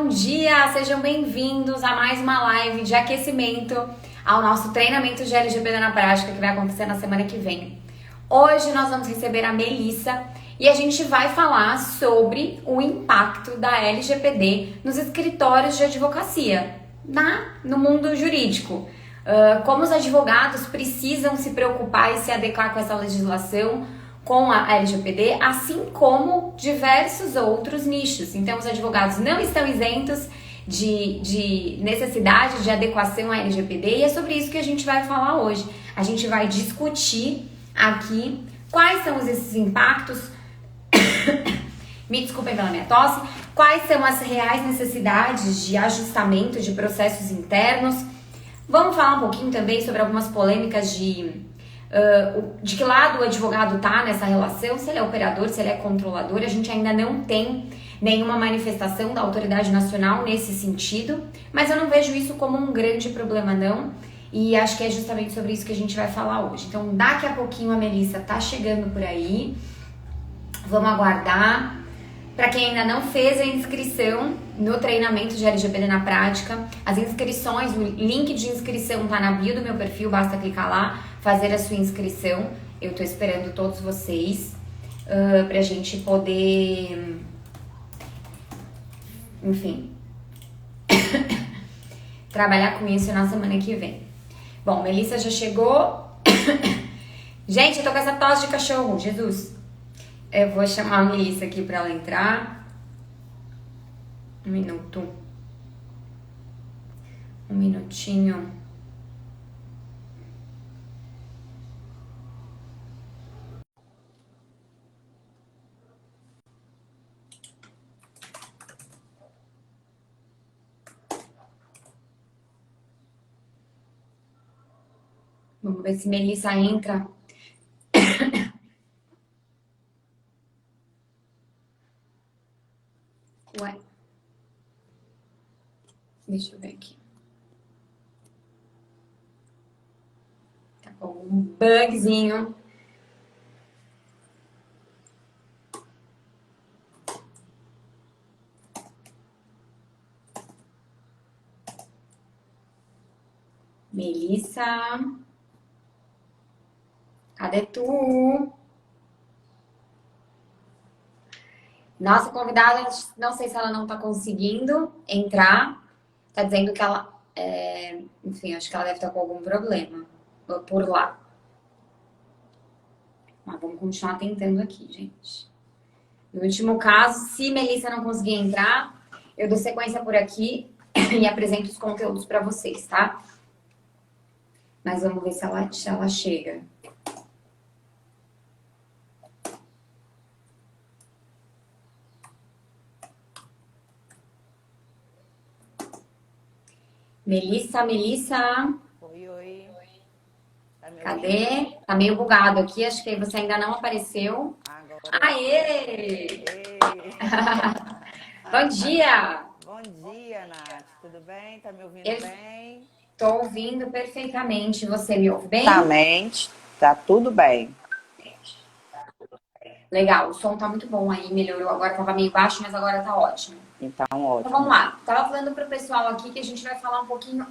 bom dia! Sejam bem-vindos a mais uma live de aquecimento ao nosso treinamento de LGPD na prática que vai acontecer na semana que vem. Hoje nós vamos receber a Melissa e a gente vai falar sobre o impacto da LGPD nos escritórios de advocacia, no mundo jurídico. Como os advogados precisam se preocupar e se adequar com essa legislação, com a LGPD, assim como diversos outros nichos. Então, os advogados não estão isentos de necessidade de adequação à LGPD e é sobre isso que a gente vai falar hoje. A gente vai discutir aqui quais são esses impactos, me desculpem pela minha tosse, quais são as reais necessidades de ajustamento de processos internos. Vamos falar um pouquinho também sobre algumas polêmicas de que lado o advogado está nessa relação, se ele é operador, se ele é controlador. A gente ainda não tem nenhuma manifestação da autoridade nacional nesse sentido, mas eu não vejo isso como um grande problema não, e acho que é justamente sobre isso que a gente vai falar hoje. Então daqui a pouquinho a Melissa tá chegando por aí, vamos aguardar. Para quem ainda não fez a inscrição no treinamento de LGPD na prática, as inscrições, o link de inscrição tá na bio do meu perfil, basta clicar lá, fazer a sua inscrição. Eu tô esperando todos vocês pra gente poder, enfim, trabalhar com isso na semana que vem. Bom, Melissa já chegou. Gente, eu tô com essa tosse de cachorro, Jesus. Eu vou chamar a Melissa aqui pra ela entrar. Um minuto. Um minutinho. Vamos ver se Melissa entra. Ué. Deixa eu ver aqui. Tá com um bugzinho. Melissa. Cadê tu? Nossa convidada, não sei se ela não tá conseguindo entrar. Tá dizendo que ela... enfim, acho que ela deve estar com algum problema por lá. Mas vamos continuar tentando aqui, gente. No último caso, se Melissa não conseguir entrar, eu dou sequência por aqui e apresento os conteúdos para vocês, tá? Mas vamos ver se ela chega. Melissa. Oi. Cadê? Tá meio bugado aqui, acho que você ainda não apareceu. Agora. Aê! Bom dia! Bom dia, Nath. Tudo bem? Tá me ouvindo bem? Tô ouvindo perfeitamente. Você me ouve bem? Tá tudo bem. Legal, o som tá muito bom aí, melhorou. Agora tava meio baixo, mas agora tá ótimo. Então, ótimo. Então vamos lá. Tava falando pro pessoal aqui que a gente vai falar um pouquinho...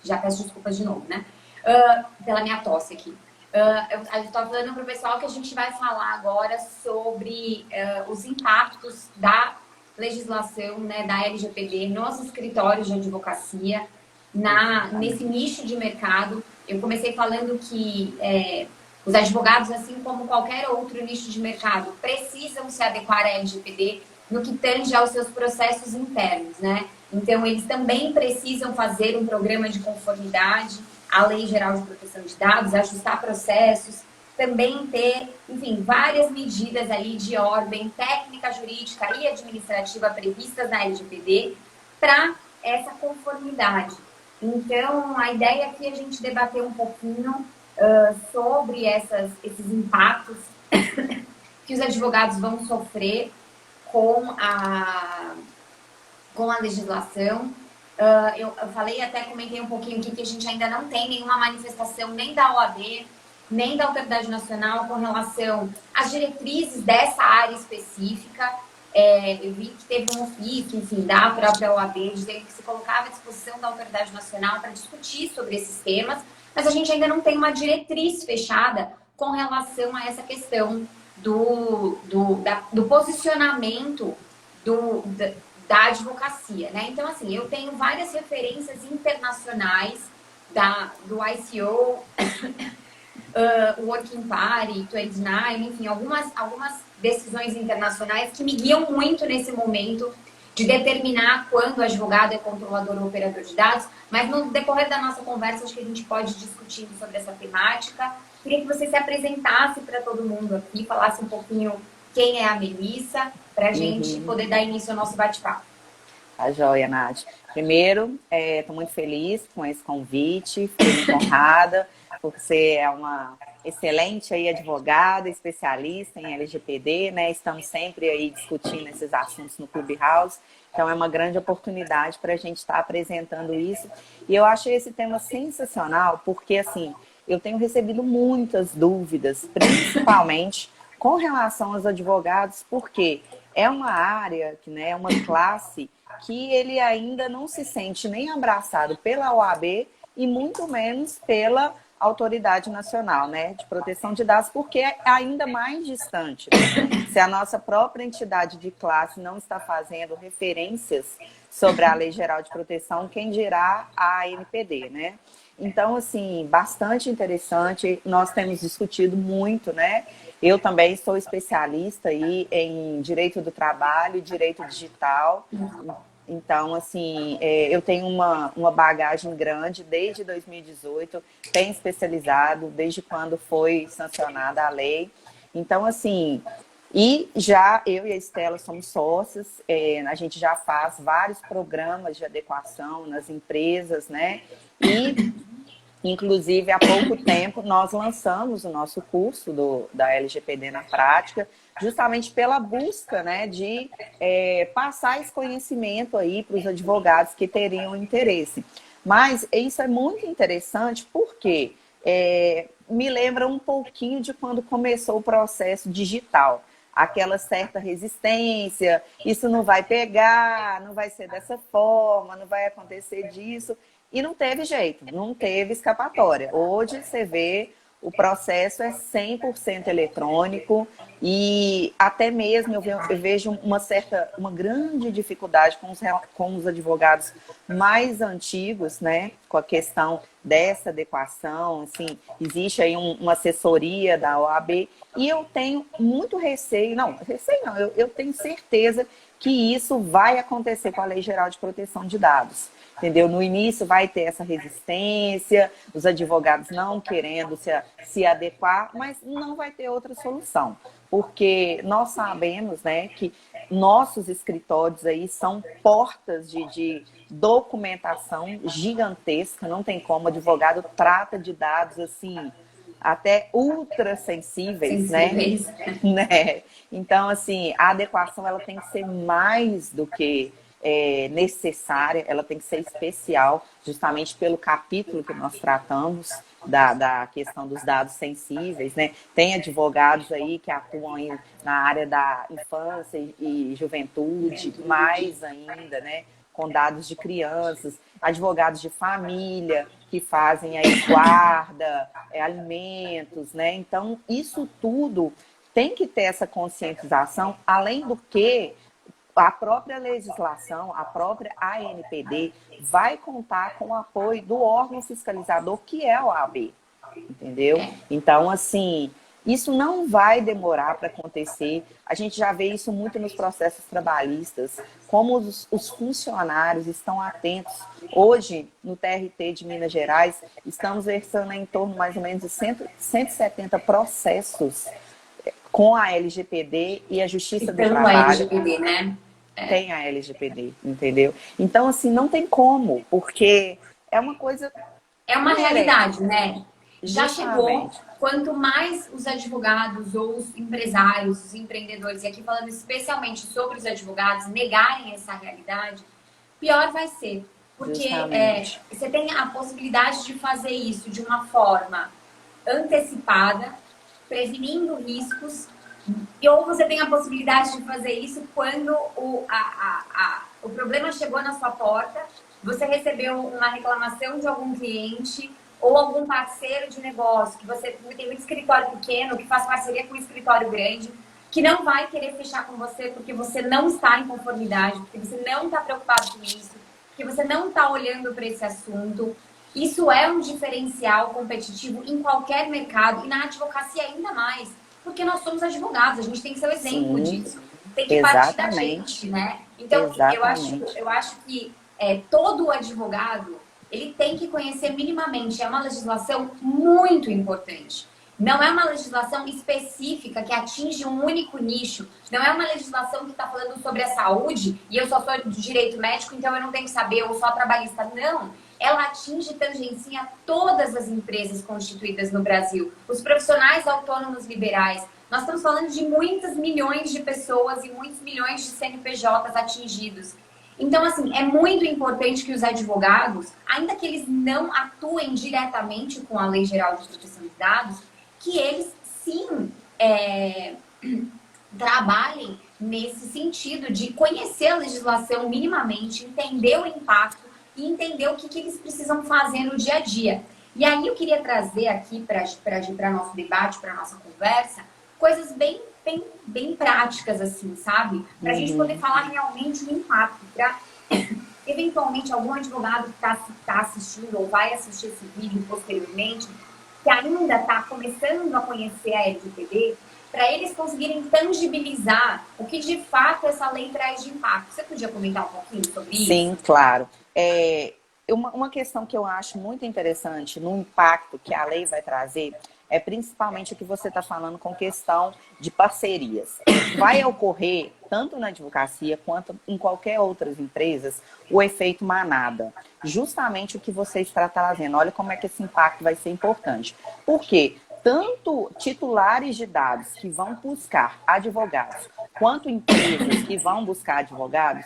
Já peço desculpas de novo, né? Pela minha tosse aqui. Eu tava falando pro pessoal que a gente vai falar agora sobre os impactos da legislação, né, da LGPD nos escritórios de advocacia, nesse nicho de mercado. Eu comecei falando que os advogados, assim como qualquer outro nicho de mercado, precisam se adequar à LGPD no que tange aos seus processos internos, né? Então, eles também precisam fazer um programa de conformidade à Lei Geral de Proteção de Dados, ajustar processos, também ter, enfim, várias medidas aí de ordem técnica, jurídica e administrativa previstas na LGPD para essa conformidade. Então, a ideia aqui é a gente debater um pouquinho sobre esses impactos que os advogados vão sofrer com a legislação. Eu falei, até comentei um pouquinho aqui que a gente ainda não tem nenhuma manifestação nem da OAB, nem da Autoridade Nacional com relação às diretrizes dessa área específica. Eu vi que teve um ofício, enfim, da própria OAB, dizendo que se colocava à disposição da Autoridade Nacional para discutir sobre esses temas, mas a gente ainda não tem uma diretriz fechada com relação a essa questão do posicionamento da advocacia, né? Então, assim, eu tenho várias referências internacionais do ICO, Working Party, 29, enfim, algumas decisões internacionais que me guiam muito nesse momento de determinar quando o advogado é controlador ou operador de dados, mas no decorrer da nossa conversa, acho que a gente pode discutir sobre essa temática. Queria que você se apresentasse para todo mundo aqui, falasse um pouquinho quem é a Melissa, para a gente poder dar início ao nosso bate-papo. Tá joia, Nath. Primeiro, estou muito feliz com esse convite, fiquei muito honrada, porque você é uma excelente aí advogada, especialista em LGPD, né? Estamos sempre aí discutindo esses assuntos no Clubhouse, então é uma grande oportunidade para a gente estar apresentando isso. E eu achei esse tema sensacional, porque assim, eu tenho recebido muitas dúvidas, principalmente com relação aos advogados, porque é uma área, né, é uma classe que ele ainda não se sente nem abraçado pela OAB e muito menos pela Autoridade Nacional, né, de Proteção de Dados, porque é ainda mais distante. Né? Se a nossa própria entidade de classe não está fazendo referências sobre a Lei Geral de Proteção, quem dirá a ANPD, né? Então, assim, bastante interessante, nós temos discutido muito, né? Eu também sou especialista aí em direito do trabalho, direito digital. Então, assim, eu tenho uma bagagem grande desde 2018, tenho especializado desde quando foi sancionada a lei. Então, assim, e já eu e a Estela somos sócias, a gente já faz vários programas de adequação nas empresas, né? E inclusive, há pouco tempo, nós lançamos o nosso curso da LGPD na prática, justamente pela busca, né, de passar esse conhecimento aí para os advogados que teriam interesse. Mas isso é muito interessante porque me lembra um pouquinho de quando começou o processo digital. Aquela certa resistência, isso não vai pegar, não vai ser dessa forma, não vai acontecer disso. E não teve jeito, não teve escapatória. Hoje você vê, o processo é 100% eletrônico e até mesmo eu vejo uma grande dificuldade com os advogados mais antigos, né? Com a questão dessa adequação, assim, existe aí uma assessoria da OAB e eu tenho muito receio, eu tenho certeza que isso vai acontecer com a Lei Geral de Proteção de Dados. Entendeu? No início vai ter essa resistência, os advogados não querendo se adequar, mas não vai ter outra solução. Porque nós sabemos, né, que nossos escritórios aí são portas de documentação gigantesca, não tem como, o advogado trata de dados assim, até ultra sensíveis, né? Então, assim, a adequação ela tem que ser mais do que necessária, ela tem que ser especial, justamente pelo capítulo que nós tratamos da questão dos dados sensíveis, né? Tem advogados aí que atuam aí na área da infância e juventude, mais ainda, né? Com dados de crianças, advogados de família que fazem aí guarda, alimentos, né? Então, isso tudo tem que ter essa conscientização, além do que a própria legislação, a própria ANPD vai contar com o apoio do órgão fiscalizador, que é a OAB, entendeu? Então, assim, isso não vai demorar para acontecer. A gente já vê isso muito nos processos trabalhistas, como os funcionários estão atentos. Hoje, no TRT de Minas Gerais, estamos versando em torno mais ou menos de 170 processos com a LGPD e a Justiça do Trabalho. A LGPD, né? Tem a LGPD, entendeu? Então, assim, não tem como, porque é uma coisa... É uma realidade, né? Já Justamente. chegou, quanto mais os advogados ou os empresários, os empreendedores, e aqui falando especialmente sobre os advogados, negarem essa realidade, pior vai ser. Porque você tem a possibilidade de fazer isso de uma forma antecipada, prevenindo riscos ou você tem a possibilidade de fazer isso quando o problema chegou na sua porta, você recebeu uma reclamação de algum cliente ou algum parceiro de negócio, que você tem um escritório pequeno, que faz parceria com um escritório grande, que não vai querer fechar com você porque você não está em conformidade, porque você não está preocupado com isso, porque você não está olhando para esse assunto. Isso é um diferencial competitivo em qualquer mercado e na advocacia ainda mais, porque nós somos advogados, a gente tem que ser o exemplo Sim, disso. Tem que partir da exatamente. gente, né? Então, Exatamente. eu acho que todo advogado, ele tem que conhecer minimamente. É uma legislação muito importante. Não é uma legislação específica que atinge um único nicho. Não é uma legislação que está falando sobre a saúde e eu só sou do direito médico, então eu não tenho que saber, ou só trabalhista. Não. Ela atinge e tangencia todas as empresas constituídas no Brasil. Os profissionais autônomos liberais. Nós estamos falando de muitas milhões de pessoas e muitos milhões de CNPJs atingidos. Então, assim, é muito importante que os advogados, ainda que eles não atuem diretamente com a Lei Geral de Proteção de Dados, que eles sim trabalhem nesse sentido de conhecer a legislação minimamente, entender o impacto e entender o que eles precisam fazer no dia a dia. E aí eu queria trazer aqui para nosso debate, para nossa conversa, coisas bem práticas, assim, sabe? Para a gente poder falar realmente do impacto, para eventualmente algum advogado que está assistindo ou vai assistir esse vídeo posteriormente, que ainda está começando a conhecer a LGPD, para eles conseguirem tangibilizar o que de fato essa lei traz de impacto. Você podia comentar um pouquinho sobre isso? Sim, claro. Uma questão que eu acho muito interessante no impacto que a lei vai trazer é principalmente o que você está falando com questão de parcerias. Vai ocorrer, tanto na advocacia quanto em qualquer outras empresas, o efeito manada. Justamente o que você está trazendo. Olha como é que esse impacto vai ser importante. Por quê? Tanto titulares de dados que vão buscar advogados, quanto empresas que vão buscar advogados,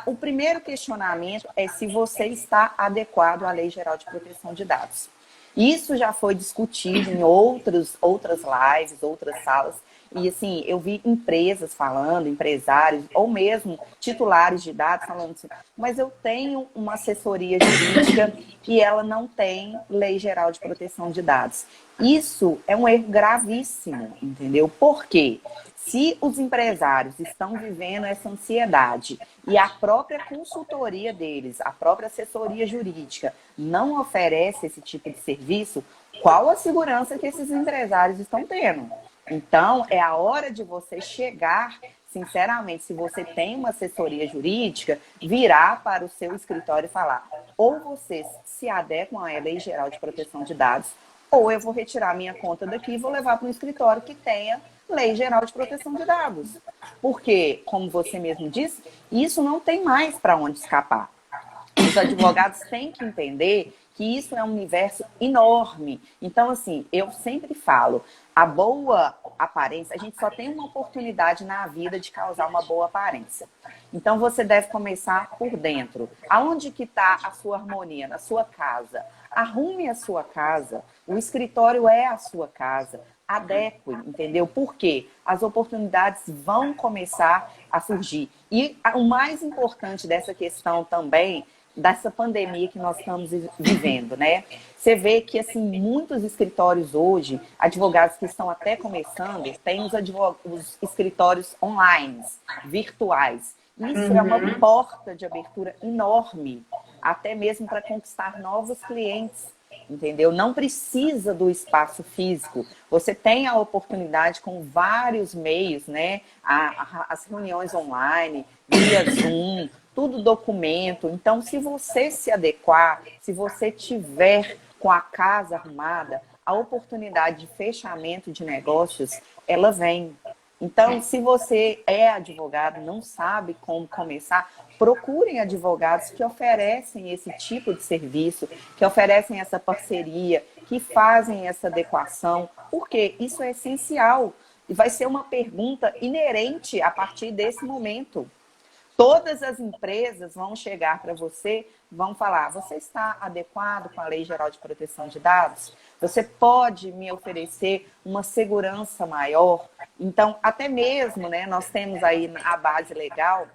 o primeiro questionamento é se você está adequado à Lei Geral de Proteção de Dados. Isso já foi discutido em outras lives, outras salas. E assim, eu vi empresas falando, empresários, ou mesmo titulares de dados falando assim, mas eu tenho uma assessoria jurídica e ela não tem Lei Geral de Proteção de Dados. Isso é um erro gravíssimo, entendeu? Por quê? Se os empresários estão vivendo essa ansiedade e a própria consultoria deles, a própria assessoria jurídica, não oferece esse tipo de serviço, qual a segurança que esses empresários estão tendo? Então, é a hora de você chegar, sinceramente, se você tem uma assessoria jurídica, virar para o seu escritório e falar: ou vocês se adequam à Lei Geral de Proteção de Dados, ou eu vou retirar minha conta daqui e vou levar para um escritório que tenha Lei Geral de Proteção de Dados. Porque, como você mesmo disse, isso não tem mais para onde escapar. Os advogados têm que entender que isso é um universo enorme. Então, assim, eu sempre falo, a boa aparência, a gente só tem uma oportunidade na vida de causar uma boa aparência. Então, você deve começar por dentro. Aonde que está a sua harmonia? Na sua casa. Arrume a sua casa. O escritório é a sua casa. Adeque, entendeu? Porque as oportunidades vão começar a surgir. E o mais importante dessa questão também, dessa pandemia que nós estamos vivendo, né? Você vê que, assim, muitos escritórios hoje, advogados que estão até começando, têm os escritórios online, virtuais. Isso é uma porta de abertura enorme, até mesmo para conquistar novos clientes. Entendeu? Não precisa do espaço físico. Você tem a oportunidade com vários meios, né? As reuniões online, via Zoom, tudo documento. Então, se você se adequar, se você tiver com a casa arrumada, a oportunidade de fechamento de negócios, ela vem. Então, se você é advogado, não sabe como começar, procurem advogados que oferecem esse tipo de serviço, que oferecem essa parceria, que fazem essa adequação, porque isso é essencial. E vai ser uma pergunta inerente a partir desse momento. Todas as empresas vão chegar para você, vão falar: você está adequado com a Lei Geral de Proteção de Dados? Você pode me oferecer uma segurança maior? Então, até mesmo, né, nós temos aí a base legal.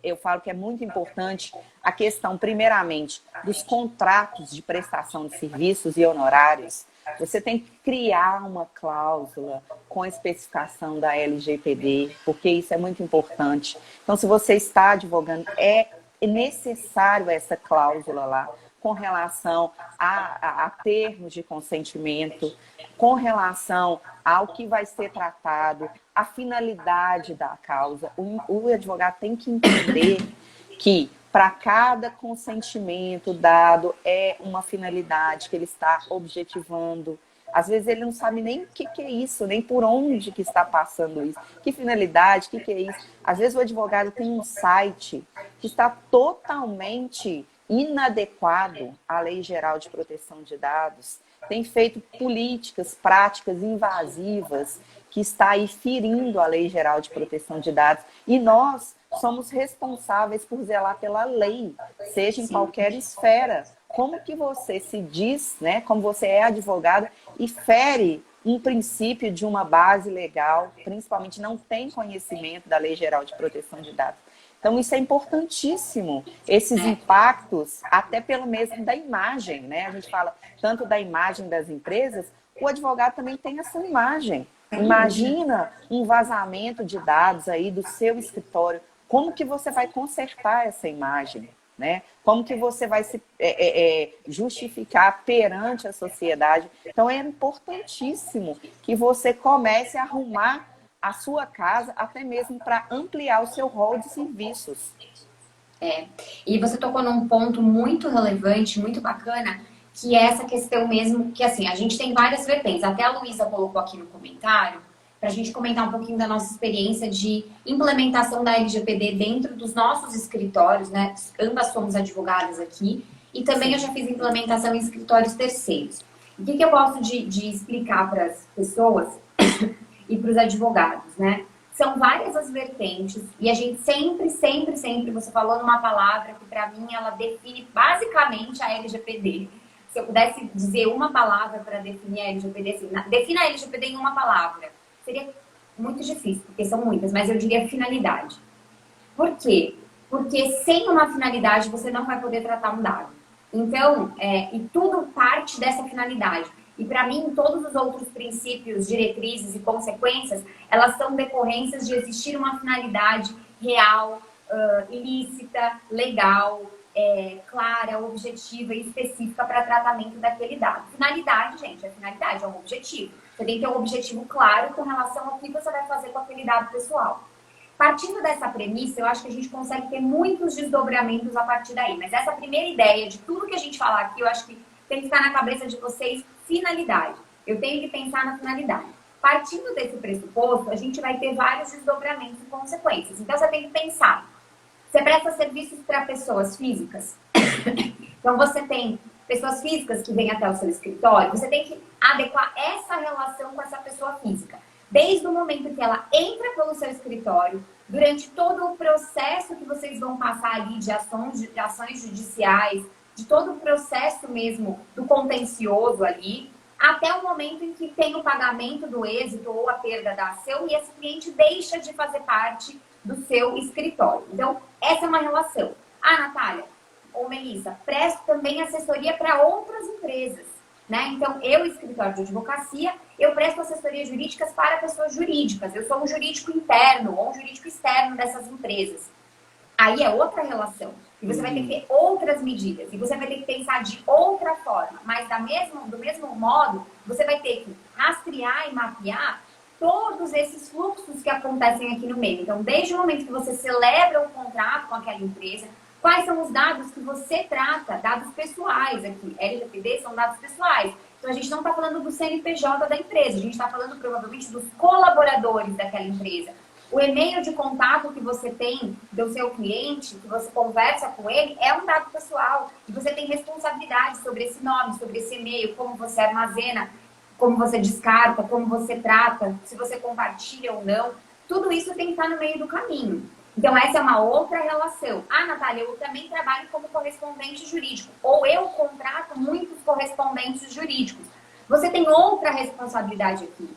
Eu falo que é muito importante a questão, primeiramente, dos contratos de prestação de serviços e honorários. Você tem que criar uma cláusula com a especificação da LGPD, porque isso é muito importante. Então, se você está advogando, é necessário essa cláusula lá, com relação a termos de consentimento, com relação ao que vai ser tratado, a finalidade da causa. O advogado tem que entender que para cada consentimento dado é uma finalidade que ele está objetivando. Às vezes ele não sabe nem o que é isso, nem por onde que está passando isso. Que finalidade, o que é isso? Às vezes o advogado tem um site que está totalmente inadequado à Lei Geral de Proteção de Dados, tem feito políticas, práticas invasivas que está aí ferindo a Lei Geral de Proteção de Dados. E nós somos responsáveis por zelar pela lei, seja em qualquer esfera. Como que você se diz, né, como você é advogado e fere um princípio de uma base legal, principalmente não tem conhecimento da Lei Geral de Proteção de Dados. Então, isso é importantíssimo, esses impactos, até pelo mesmo da imagem, né? A gente fala tanto da imagem das empresas, o advogado também tem essa imagem. Imagina um vazamento de dados aí do seu escritório, como que você vai consertar essa imagem, né? Como que você vai se justificar perante a sociedade? Então, é importantíssimo que você comece a arrumar a sua casa, até mesmo para ampliar o seu rol de serviços. E você tocou num ponto muito relevante, muito bacana, que é essa questão mesmo, que assim, a gente tem várias vertentes. Até a Luísa colocou aqui no comentário, para a gente comentar um pouquinho da nossa experiência de implementação da LGPD dentro dos nossos escritórios, né? Ambas somos advogadas aqui, e também eu já fiz implementação em escritórios terceiros. O que eu gosto de explicar para as pessoas e para os advogados, né? São várias as vertentes e a gente sempre, você falou numa palavra que para mim ela define basicamente a LGPD. Se eu pudesse dizer uma palavra para definir a LGPD, assim, defina a LGPD em uma palavra. Seria muito difícil, porque são muitas, mas eu diria finalidade. Por quê? Porque sem uma finalidade você não vai poder tratar um dado. Então, e tudo parte dessa finalidade. E para mim, todos os outros princípios, diretrizes e consequências, elas são decorrências de existir uma finalidade real, ilícita, legal, clara, objetiva e específica para tratamento daquele dado. Finalidade, gente, finalidade, é um objetivo. Você tem que ter um objetivo claro com relação ao que você vai fazer com aquele dado pessoal. Partindo dessa premissa, eu acho que a gente consegue ter muitos desdobramentos a partir daí. Mas essa primeira ideia de tudo que a gente falar aqui, eu acho que tem que ficar na cabeça de vocês finalidade. Eu tenho que pensar na finalidade. Partindo desse pressuposto, a gente vai ter vários desdobramentos e consequências. Então, você tem que pensar. Você presta serviços para pessoas físicas? Então, você tem pessoas físicas que vêm até o seu escritório. Você tem que adequar essa relação com essa pessoa física. Desde o momento que ela entra pelo seu escritório, durante todo o processo que vocês vão passar ali de ações judiciais, de todo o processo mesmo do contencioso ali, até o momento em que tem o pagamento do êxito ou a perda da ação e esse cliente deixa de fazer parte do seu escritório. Então, essa é uma relação. Natália ou Melissa, presto também assessoria para outras empresas, né? Então, eu, escritório de advocacia, eu presto assessorias jurídicas para pessoas jurídicas. Eu sou um jurídico interno ou um jurídico externo dessas empresas. Aí é outra relação. E você vai ter que ter outras medidas. E você vai ter que pensar de outra forma. Mas do mesmo modo, você vai ter que rastrear e mapear todos esses fluxos que acontecem aqui no meio. Então, desde o momento que você celebra um contrato com aquela empresa, quais são os dados que você trata? Dados pessoais aqui. LGPD são dados pessoais. Então, a gente não está falando do CNPJ da empresa. A gente está falando, provavelmente, dos colaboradores daquela empresa. O e-mail de contato que você tem do seu cliente, que você conversa com ele, é um dado pessoal. E você tem responsabilidade sobre esse nome, sobre esse e-mail, como você armazena, como você descarta, como você trata, se você compartilha ou não. Tudo isso tem que estar no meio do caminho. Então, essa é uma outra relação. Natália, eu também trabalho como correspondente jurídico. Ou eu contrato muitos correspondentes jurídicos. Você tem outra responsabilidade aqui.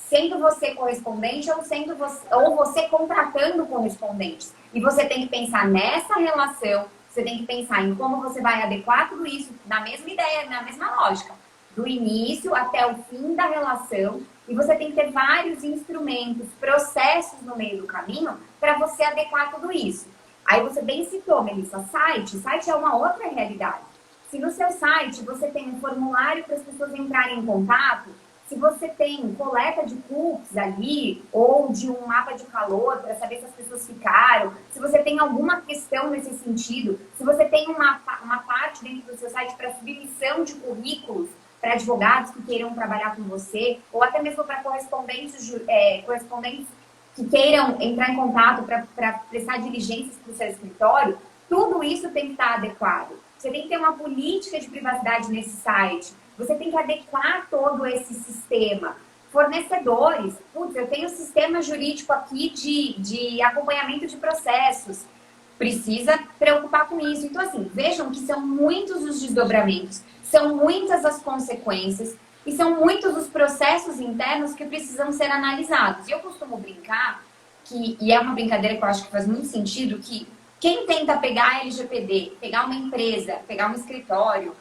sendo você correspondente ou você contratando correspondentes. E você tem que pensar nessa relação, você tem que pensar em como você vai adequar tudo isso na mesma ideia, na mesma lógica, do início até o fim da relação. E você tem que ter vários instrumentos, processos no meio do caminho para você adequar tudo isso. Aí você bem citou, Melissa, site é uma outra realidade. Se no seu site você tem um formulário para as pessoas entrarem em contato, se você tem coleta de cookies ali, ou de um mapa de calor para saber se as pessoas ficaram, se você tem alguma questão nesse sentido, se você tem uma parte dentro do seu site para submissão de currículos para advogados que queiram trabalhar com você, ou até mesmo para correspondentes que queiram entrar em contato para prestar diligências para o seu escritório, tudo isso tem que estar adequado. Você tem que ter uma política de privacidade nesse site. Você tem que adequar todo esse sistema. Fornecedores, putz, eu tenho um sistema jurídico aqui de acompanhamento de processos. Precisa preocupar com isso. Então, assim, vejam que são muitos os desdobramentos, são muitas as consequências e são muitos os processos internos que precisam ser analisados. E eu costumo brincar, e é uma brincadeira que eu acho que faz muito sentido, que quem tenta pegar a LGPD, pegar uma empresa, pegar um escritório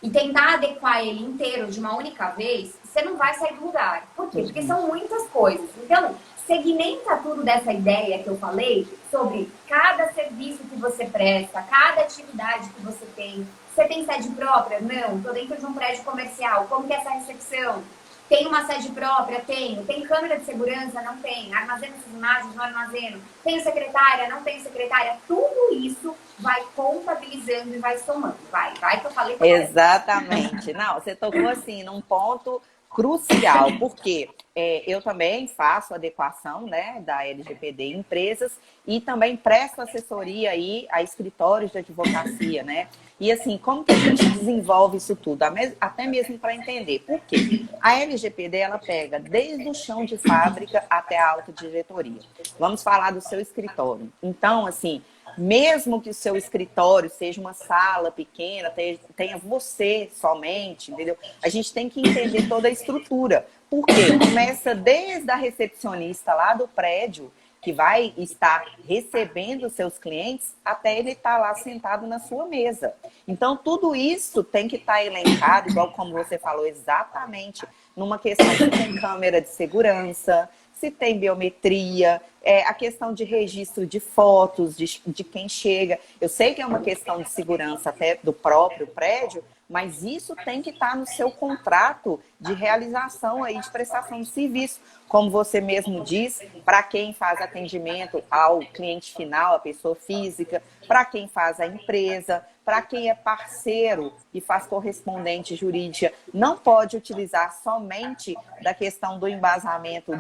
e tentar adequar ele inteiro de uma única vez, você não vai sair do lugar. Por quê? Porque são muitas coisas. Então, segmenta tudo dessa ideia que eu falei sobre cada serviço que você presta, cada atividade que você tem. Você tem sede própria? Não. Estou dentro de um prédio comercial. Como que é essa recepção? Tem uma sede própria? Tenho. Tem câmera de segurança? Não tem. Armazeno essas imagens? Não armazeno. Tenho secretária? Não tenho secretária. Tudo isso vai contabilizando e vai somando. Vai que eu falei. Exatamente. Não, você tocou assim num ponto crucial, porque eu também faço adequação, né, da LGPD em empresas e também presto assessoria aí a escritórios de advocacia, né? E assim, como que a gente desenvolve isso tudo? Até mesmo para entender. Por quê? A LGPD, ela pega desde o chão de fábrica até a alta diretoria. Vamos falar do seu escritório. Então, assim, mesmo que o seu escritório seja uma sala pequena, tenha você somente, entendeu? A gente tem que entender toda a estrutura. Por quê? Começa desde a recepcionista lá do prédio, que vai estar recebendo os seus clientes, até ele estar lá sentado na sua mesa. Então, tudo isso tem que estar elencado, igual como você falou exatamente, numa questão se tem câmera de segurança, se tem biometria, a questão de registro de fotos, de quem chega. Eu sei que é uma questão de segurança até do próprio prédio, mas isso tem que estar no seu contrato de realização aí de prestação de serviço. Como você mesmo diz, para quem faz atendimento ao cliente final, a pessoa física, para quem faz a empresa, para quem é parceiro e faz correspondente jurídica, não pode utilizar somente da questão do embasamento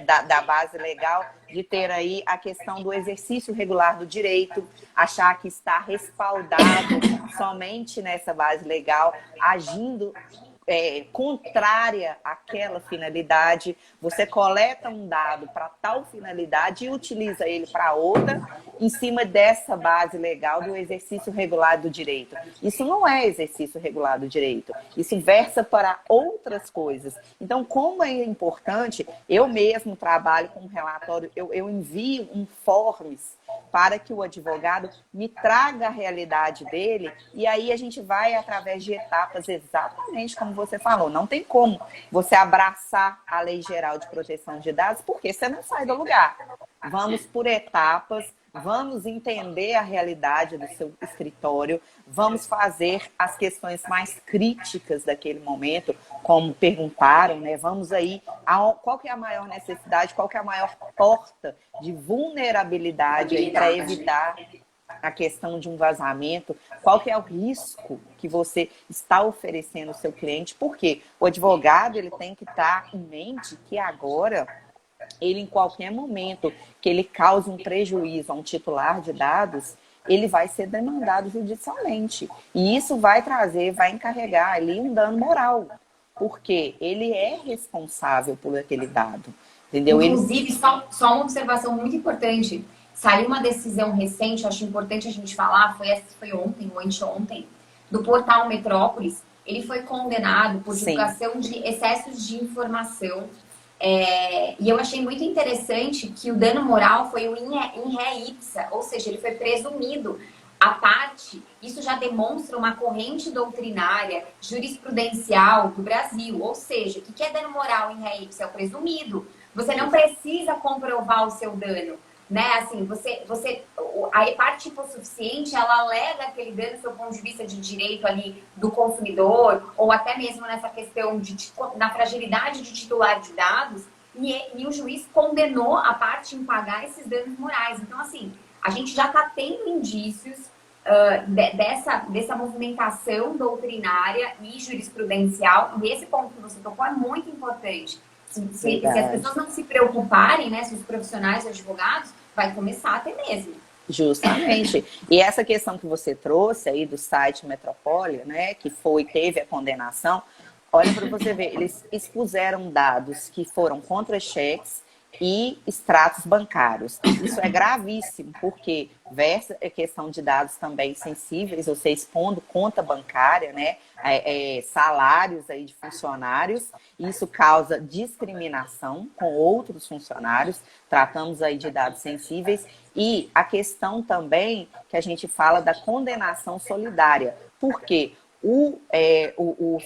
da base legal, de ter aí a questão do exercício regular do direito, achar que está respaldado somente nessa base legal, agindo contrária àquela finalidade. Você coleta um dado para tal finalidade e utiliza ele para outra, em cima dessa base legal do exercício regular do direito. Isso não é exercício regular do direito. Isso versa para outras coisas. Então, como é importante, eu mesmo trabalho com um relatório, eu envio informes para que o advogado me traga a realidade dele, e aí a gente vai através de etapas, exatamente como você falou. Não tem como você abraçar a Lei Geral de Proteção de Dados, porque você não sai do lugar. Vamos por etapas, vamos entender a realidade do seu escritório, vamos fazer as questões mais críticas daquele momento, como perguntaram, né? Vamos aí, qual que é a maior necessidade, qual que é a maior porta de vulnerabilidade aí para evitar a questão de um vazamento, qual que é o risco que você está oferecendo ao seu cliente, porque o advogado ele tem que estar em mente que agora ele, em qualquer momento que ele cause um prejuízo a um titular de dados, ele vai ser demandado judicialmente. E isso vai encarregar ali um dano moral, porque ele é responsável por aquele dado. Entendeu? Inclusive, só uma observação muito importante. Saiu uma decisão recente, acho importante a gente falar, foi ontem ou anteontem, do portal Metrópolis. Ele foi condenado por divulgação de excessos de informação E eu achei muito interessante que o dano moral foi o in re ipsa, ou seja, ele foi presumido. A parte, isso já demonstra uma corrente doutrinária jurisprudencial do Brasil. Ou seja, o que é dano moral in re ipsa? É o presumido. Você não precisa comprovar o seu dano. Né? Assim, a parte hipossuficiente, ela alega aquele dano do seu ponto de vista de direito ali do consumidor, ou até mesmo nessa questão da fragilidade de titular de dados, e o juiz condenou a parte em pagar esses danos morais. Então, assim, a gente já está tendo indícios dessa movimentação doutrinária e jurisprudencial, e esse ponto que você tocou é muito importante. Se as pessoas não se preocuparem, né, se os profissionais, os advogados, vai começar a ter mesmo. Justamente. E essa questão que você trouxe aí do site Metropólia, né, que teve a condenação, olha para você ver, eles expuseram dados que foram contra-cheques e extratos bancários. Isso é gravíssimo, porque versa a questão de dados também sensíveis, você expondo conta bancária, né, salários aí de funcionários, isso causa discriminação com outros funcionários, tratamos aí de dados sensíveis, e a também que a gente fala da condenação solidária, porque o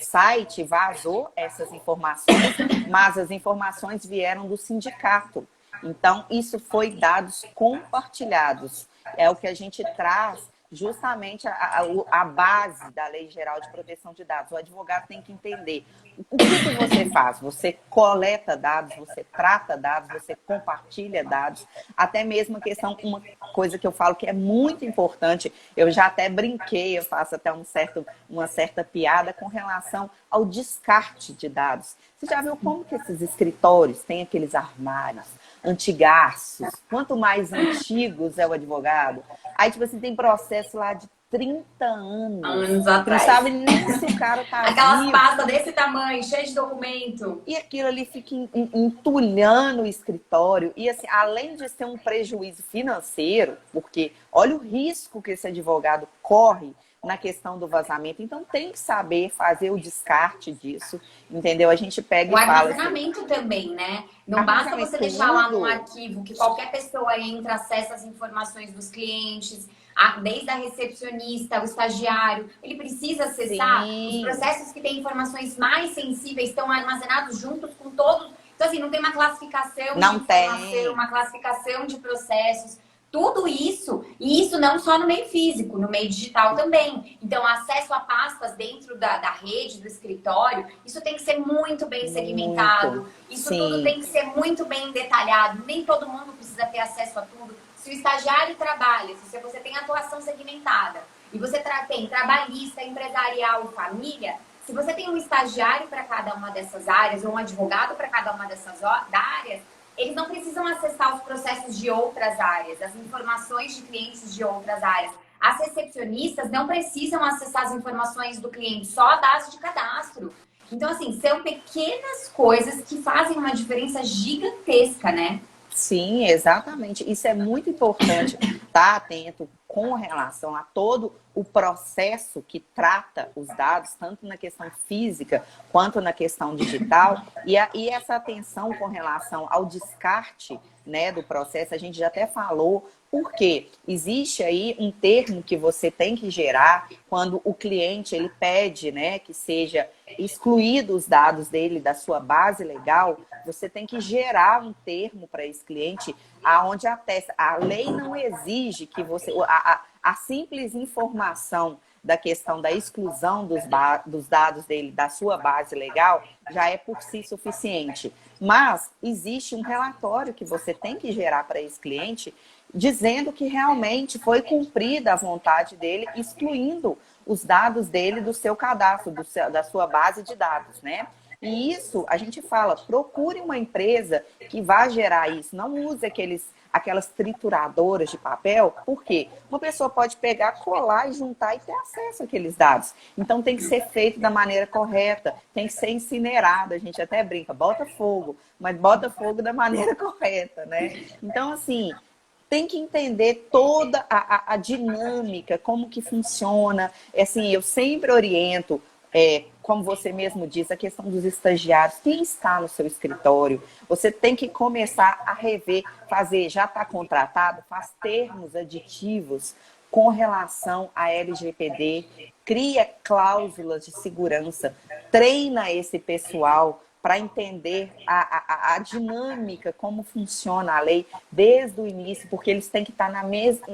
site vazou essas informações, mas as informações vieram do sindicato. Então, isso foi dados compartilhados. É o que a gente traz justamente a base da Lei Geral de Proteção de Dados. O advogado tem que entender o que você faz. Você coleta dados, você trata dados, você compartilha dados. Até mesmo a questão, uma coisa que eu falo que é muito importante, eu já até brinquei, eu faço até uma certa piada com relação ao descarte de dados. Você já viu como que esses escritórios têm aqueles armários antigaços? Quanto mais antigos é o advogado, aí tipo assim, tem processo lá de 30 anos atrás. Não sabe nem se o cara tá Aquelas vivo. pastas desse tamanho, cheias de documento. E aquilo ali fica entulhando o escritório. E assim, além de ser um prejuízo financeiro, porque olha o risco que esse advogado corre na questão do vazamento. Então tem que saber fazer o descarte disso, entendeu? A gente pega e fala... O armazenamento assim, também, né? Não basta você deixar lá num arquivo que qualquer pessoa entra, acessa as informações dos clientes, desde a recepcionista, o estagiário, ele precisa acessar. Sim. Os processos que têm informações mais sensíveis estão armazenados juntos com todos. Então, assim, não tem uma classificação de informação, uma classificação de processos. Tudo isso, e isso não só no meio físico, no meio digital também. Então, acesso a pastas dentro da rede, do escritório, isso tem que ser muito bem segmentado. Isso Sim. tudo tem que ser muito bem detalhado. Nem todo mundo precisa ter acesso a tudo. Se o estagiário trabalha, se você tem atuação segmentada, e você tem trabalhista, empresarial e família, se você tem um estagiário para cada uma dessas áreas, ou um advogado para cada uma dessas áreas, eles não precisam acessar os processos de outras áreas, as informações de clientes de outras áreas. As recepcionistas não precisam acessar as informações do cliente, só a base de cadastro. Então, assim, são pequenas coisas que fazem uma diferença gigantesca, né? Sim, exatamente. Isso é muito importante estar atento com relação a todo o processo que trata os dados, tanto na questão física quanto na questão digital. E essa atenção com relação ao descarte, né, do processo, a gente já até falou, porque existe aí um termo que você tem que gerar quando o cliente ele pede, né, que seja excluído os dados dele da sua base legal. Você tem que gerar um termo para esse cliente aonde atesta. A lei não exige que você... A simples informação da questão da exclusão dos dados dele da sua base legal já é por si suficiente. Mas existe um relatório que você tem que gerar para esse cliente dizendo que realmente foi cumprida a vontade dele, excluindo os dados dele do seu cadastro, da sua base de dados, né? E isso, a gente fala, procure uma empresa que vá gerar isso. Não use aquelas trituradoras de papel, porque uma pessoa pode pegar, colar e juntar e ter acesso àqueles dados. Então tem que ser feito da maneira correta, tem que ser incinerado. A gente até brinca, bota fogo, mas bota fogo da maneira correta, né? Então, assim, tem que entender toda a dinâmica, como que funciona. Assim, eu sempre oriento... como você mesmo diz, a questão dos estagiários, quem está no seu escritório, você tem que começar a rever, fazer, já está contratado, faz termos aditivos com relação à LGPD, cria cláusulas de segurança, treina esse pessoal para entender a dinâmica, como funciona a lei desde o início, porque eles têm que estar na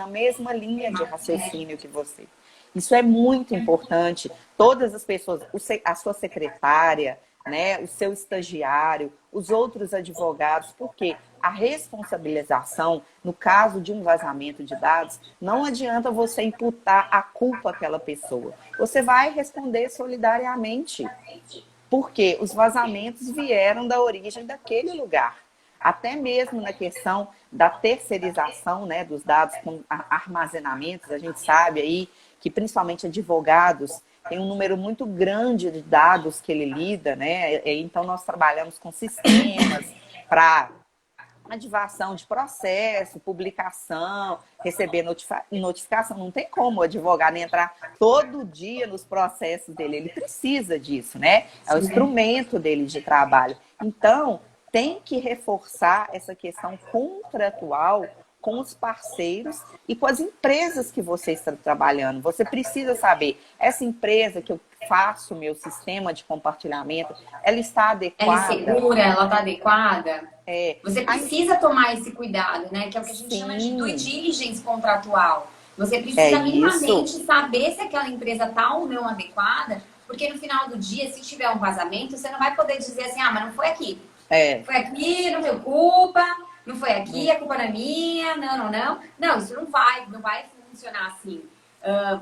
mesma linha de raciocínio que você. Isso é muito importante. Todas as pessoas, a sua secretária, né, o seu estagiário, os outros advogados, porque a responsabilização, no caso de um vazamento de dados, não adianta você imputar a culpa àquela pessoa. Você vai responder solidariamente, porque os vazamentos vieram da origem daquele lugar. Até mesmo na questão da terceirização, né, dos dados com armazenamentos, a gente sabe aí que principalmente advogados tem um número muito grande de dados que ele lida, né? Então nós trabalhamos com sistemas para ativação de processo, publicação, receber notificação. Não tem como o advogado entrar todo dia nos processos dele. Ele precisa disso, né? É o instrumento dele de trabalho. Então, tem que reforçar essa questão contratual com os parceiros e com as empresas que você está trabalhando. Você precisa saber, essa empresa que eu faço o meu sistema de compartilhamento, ela está adequada? Ela é segura? Ela está adequada? É. Você precisa tomar esse cuidado, né? Que é o que a gente chama de due diligence contratual. Você precisa minimamente saber se aquela empresa está ou não adequada, porque no final do dia, se tiver um vazamento, você não vai poder dizer assim, ah, mas não foi aqui. Foi aqui, não deu culpa, não foi aqui, a culpa não é minha, não. Não, isso não vai funcionar assim.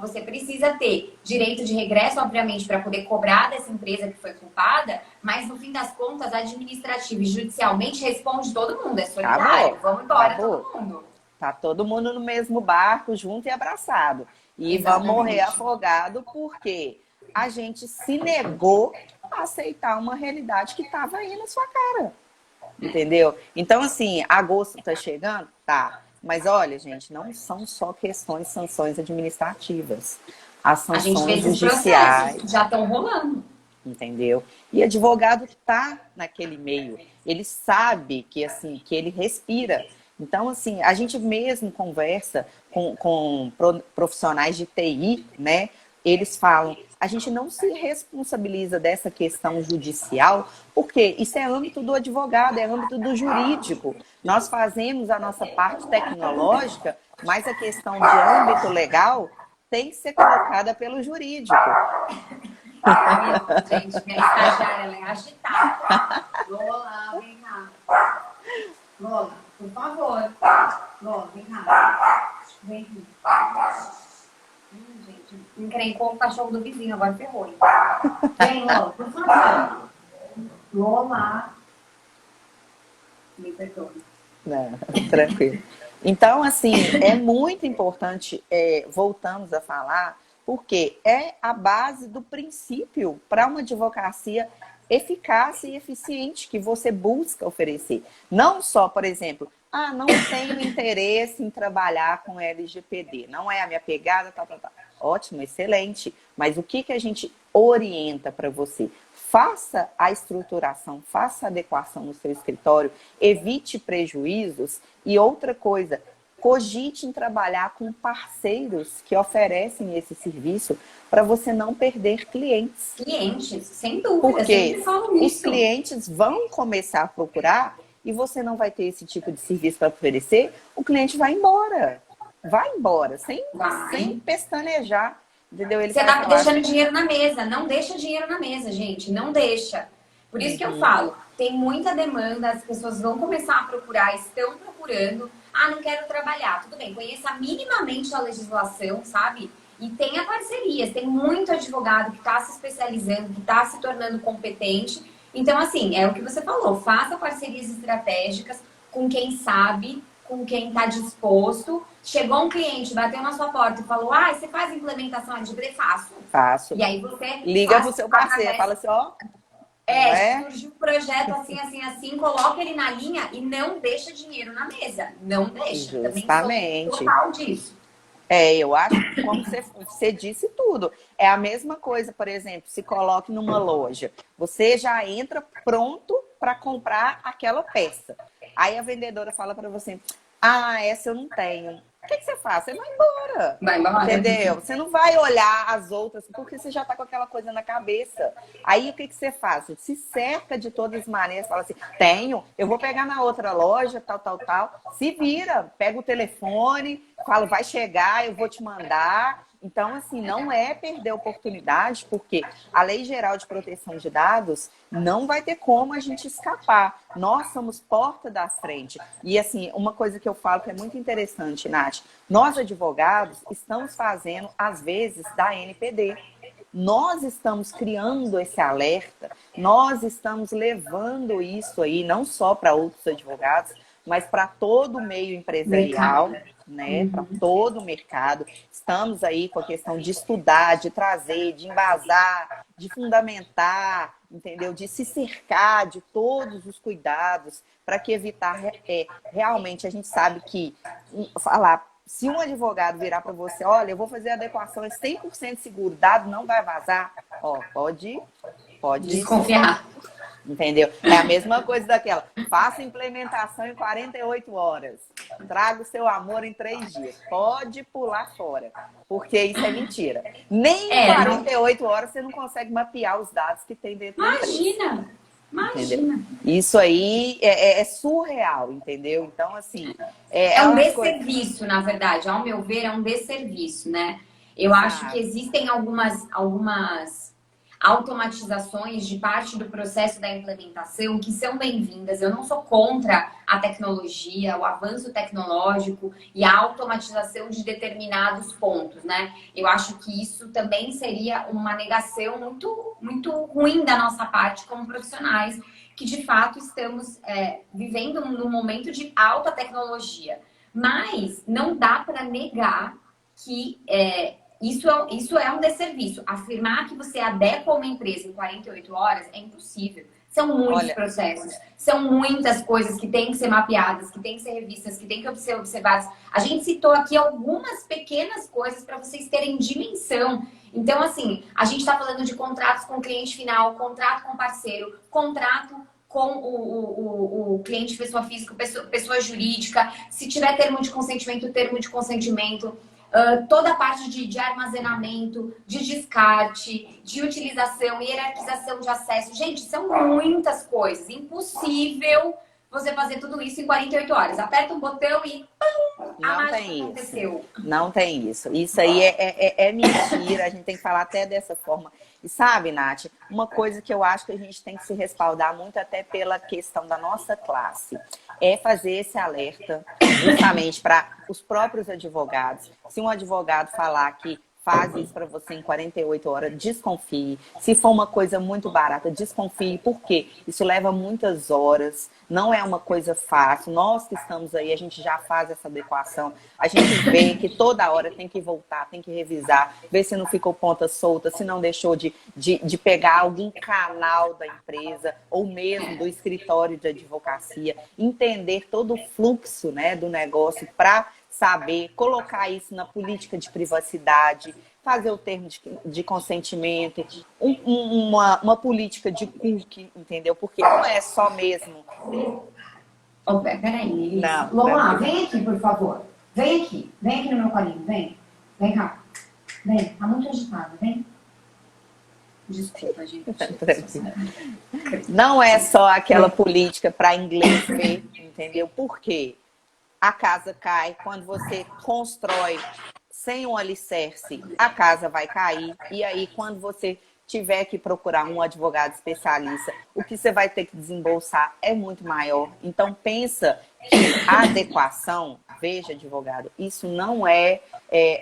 Você precisa ter direito de regresso, obviamente, para poder cobrar dessa empresa que foi culpada, mas no fim das contas, administrativo e judicialmente responde todo mundo, é solidário. Vamos embora, todo mundo. Tá todo mundo no mesmo barco, junto e abraçado. E Exatamente. Vamos morrer afogado porque a gente se negou a aceitar uma realidade que estava aí na sua cara. Entendeu? Então, assim, agosto tá chegando? Tá. Mas olha, gente, não são só questões, sanções administrativas. As sanções judiciais já estão rolando. Entendeu? E advogado tá naquele meio. Ele sabe que, assim, que ele respira. Então, assim, a gente mesmo conversa com profissionais de TI, né? Eles falam, a gente não se responsabiliza dessa questão judicial, porque isso é âmbito do advogado, é âmbito do jurídico. Nós fazemos a nossa parte tecnológica, mas a questão de âmbito legal tem que ser colocada pelo jurídico. Gente, minha estagiária, ela é agitada. Lola, vem cá. Lola, por favor. Lola, vem cá. Vem aqui. Gente, encrencou o cachorro do vizinho, agora ferrou. Vem, Lola, por favor. Lola. Me perdoe. Não, tranquilo. Então, assim, é muito importante, voltamos a falar, porque é a base do princípio para uma advocacia eficaz e eficiente que você busca oferecer. Não só, por exemplo, não tenho interesse em trabalhar com LGPD, não é a minha pegada, tal. Ótimo, excelente. Mas o que a gente orienta para você? Faça a estruturação, faça a adequação no seu escritório, evite prejuízos e outra coisa, cogite em trabalhar com parceiros que oferecem esse serviço para você não perder clientes. Clientes, sem dúvida. Porque os clientes vão começar a procurar e você não vai ter esse tipo de serviço para oferecer, o cliente vai embora. Vai embora, sem pestanejar. Entendeu? Você tá deixando dinheiro na mesa. Não deixa dinheiro na mesa, gente. Não deixa. Por isso que eu falo, tem muita demanda, as pessoas vão começar a procurar, estão procurando. Não quero trabalhar. Tudo bem, conheça minimamente a legislação, sabe? E tenha parcerias. Tem muito advogado que está se especializando, que está se tornando competente. Então, assim, é o que você falou. Faça parcerias estratégicas com quem sabe, com quem está disposto. Chegou um cliente, bateu na sua porta e falou, você faz implementação LGPD? Faço. E aí você liga pro seu parceiro, fala assim, surgiu um projeto assim, coloca ele na linha e não deixa dinheiro na mesa. Não deixa. Justamente. Também sou total disso. Eu acho que, como você disse tudo, é a mesma coisa, por exemplo, se coloque numa loja, você já entra pronto para comprar aquela peça. Aí a vendedora fala para você, essa eu não tenho. O que você faz? Você vai embora. Vai embora. Entendeu? Você não vai olhar as outras, porque você já tá com aquela coisa na cabeça. Aí o que você faz? Você se cerca de todas as maneiras, fala assim, tenho, eu vou pegar na outra loja, tal, tal, tal. Se vira, pega o telefone, fala, vai chegar, eu vou te mandar. Então, assim, não é perder a oportunidade, porque a Lei Geral de Proteção de Dados não vai ter como a gente escapar. Nós somos porta da frente. E, assim, uma coisa que eu falo que é muito interessante, Nath, nós advogados estamos fazendo, às vezes, da NPD. Nós estamos criando esse alerta, nós estamos levando isso aí, não só para outros advogados, mas para todo o meio empresarial, né? Para todo o mercado. Estamos aí com a questão de estudar, de trazer, de embasar, de fundamentar, entendeu? De se cercar de todos os cuidados para que evitar realmente a gente sabe que falar. Se um advogado virar para você, olha, eu vou fazer a adequação, é 100% seguro, dado não vai vazar, pode desconfiar. Entendeu? É a mesma coisa daquela. Faça implementação em 48 horas. Traga o seu amor em 3 dias. Pode pular fora, porque isso é mentira. Nem em 48 horas você não consegue mapear os dados que tem dentro da empresa. Imagina. Isso aí é surreal, entendeu? Então, assim... É um desserviço, na verdade. Ao meu ver, é um desserviço, né? Eu acho que existem algumas automatizações de parte do processo da implementação que são bem-vindas. Eu não sou contra a tecnologia, o avanço tecnológico e a automatização de determinados pontos, né? Eu acho que isso também seria uma negação muito, muito ruim da nossa parte como profissionais, que de fato estamos vivendo num momento de alta tecnologia. Mas não dá para negar que isso é um desserviço. Afirmar que você adequa uma empresa em 48 horas é impossível. São muitos processos, são muitas coisas que têm que ser mapeadas, que têm que ser revistas, que têm que ser observadas. A gente citou aqui algumas pequenas coisas para vocês terem dimensão. Então, assim, a gente está falando de contratos com o cliente final, contrato com parceiro, contrato com o cliente pessoa física, pessoa jurídica, se tiver termo de consentimento, toda a parte de armazenamento, de descarte, de utilização, hierarquização de acesso. Gente, são muitas coisas. Impossível você fazer tudo isso em 48 horas. Aperta um botão e pum, a mágica aconteceu. Não tem isso. Isso aí é mentira. A gente tem que falar até dessa forma. E sabe, Nath, uma coisa que eu acho que a gente tem que se respaldar muito até pela questão da nossa classe é fazer esse alerta justamente para os próprios advogados. Se um advogado falar que faz isso para você em 48 horas, desconfie. Se for uma coisa muito barata, desconfie. Por quê? Isso leva muitas horas, não é uma coisa fácil. Nós que estamos aí, a gente já faz essa adequação. A gente vê que toda hora tem que voltar, tem que revisar, ver se não ficou ponta solta, se não deixou de pegar algum canal da empresa ou mesmo do escritório de advocacia. Entender todo o fluxo, né, do negócio para saber, colocar isso na política de privacidade, fazer o termo de consentimento, uma política de cookie, entendeu? Porque não é só mesmo... Peraí, Lola, vem aqui, por favor. Vem aqui no meu colinho, vem. Vem cá. Vem, tá muito agitada, vem. Desculpa, gente. Não é só aquela política para inglês ver, entendeu? Por quê? A casa cai, quando você constrói sem um alicerce, a casa vai cair. E aí, quando você tiver que procurar um advogado especialista, o que você vai ter que desembolsar é muito maior. Então, pensa que a adequação, veja, advogado, isso não é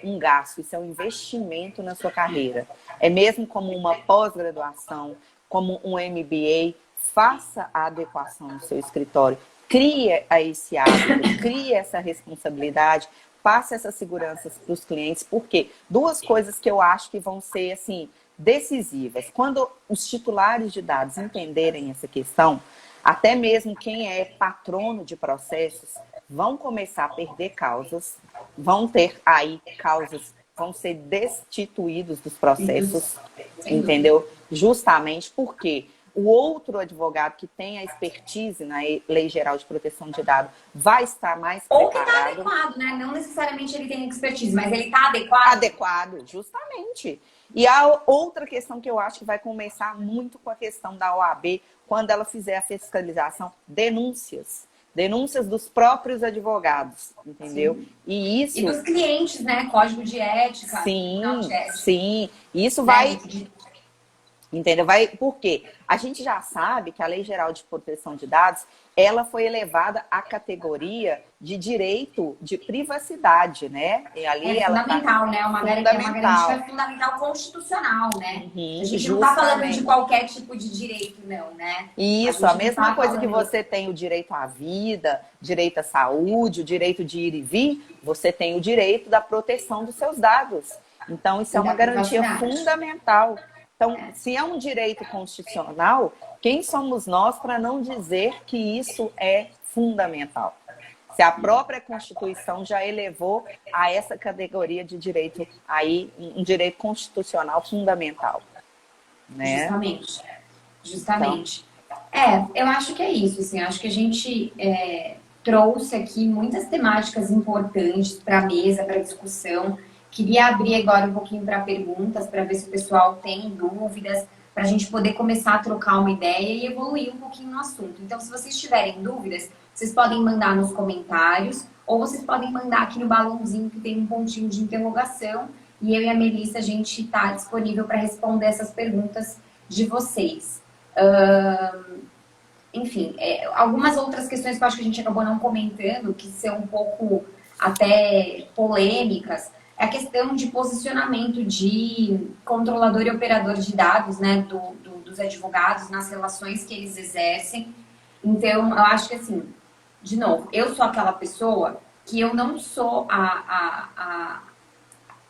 um gasto, isso é um investimento na sua carreira. É mesmo como uma pós-graduação, como um MBA, faça a adequação no seu escritório. Cria esse hábito, cria essa responsabilidade, passe essas seguranças para os clientes, porque 2 coisas que eu acho que vão ser assim decisivas. Quando os titulares de dados entenderem essa questão, até mesmo quem é patrono de processos, vão começar a perder causas, vão ter aí causas, vão ser destituídos dos processos, entendeu? Justamente porque o outro advogado que tem a expertise na Lei Geral de Proteção de Dados vai estar mais Ou que está preparado. adequado, né? Não necessariamente ele tem expertise, mas ele está adequado. Adequado, justamente. E a outra questão que eu acho que vai começar muito com a questão da OAB, quando ela fizer a fiscalização, denúncias. Denúncias dos próprios advogados, entendeu? Sim. E isso... E dos clientes, né? Código de ética. Sim, de ética. sim. Isso Né? vai... Entendeu? Por quê? A gente já sabe que a Lei Geral de Proteção de Dados, ela foi elevada à categoria de direito de privacidade, né? E ali é fundamental, né? Uma garantia fundamental constitucional, né? A gente não está falando de qualquer tipo de direito, não, né? Isso, a mesma coisa que você tem o direito à vida, direito à saúde, o direito de ir e vir, você tem o direito da proteção dos seus dados. Então, isso é uma garantia fundamental. Então, se é um direito constitucional, quem somos nós para não dizer que isso é fundamental? Se a própria Constituição já elevou a essa categoria de direito, aí, um direito constitucional fundamental. Né? Justamente. Então... eu acho que é isso, assim, acho que a gente trouxe aqui muitas temáticas importantes para a mesa, para a discussão. Queria abrir agora um pouquinho para perguntas, para ver se o pessoal tem dúvidas, para a gente poder começar a trocar uma ideia e evoluir um pouquinho no assunto. Então, se vocês tiverem dúvidas, vocês podem mandar nos comentários, ou vocês podem mandar aqui no balãozinho que tem um pontinho de interrogação, e eu e a Melissa, a gente está disponível para responder essas perguntas de vocês. Enfim, algumas outras questões que eu acho que a gente acabou não comentando, que são um pouco até polêmicas, é a questão de posicionamento de controlador e operador de dados, né, dos advogados nas relações que eles exercem. Então, eu acho que, assim, de novo, eu sou aquela pessoa que eu não sou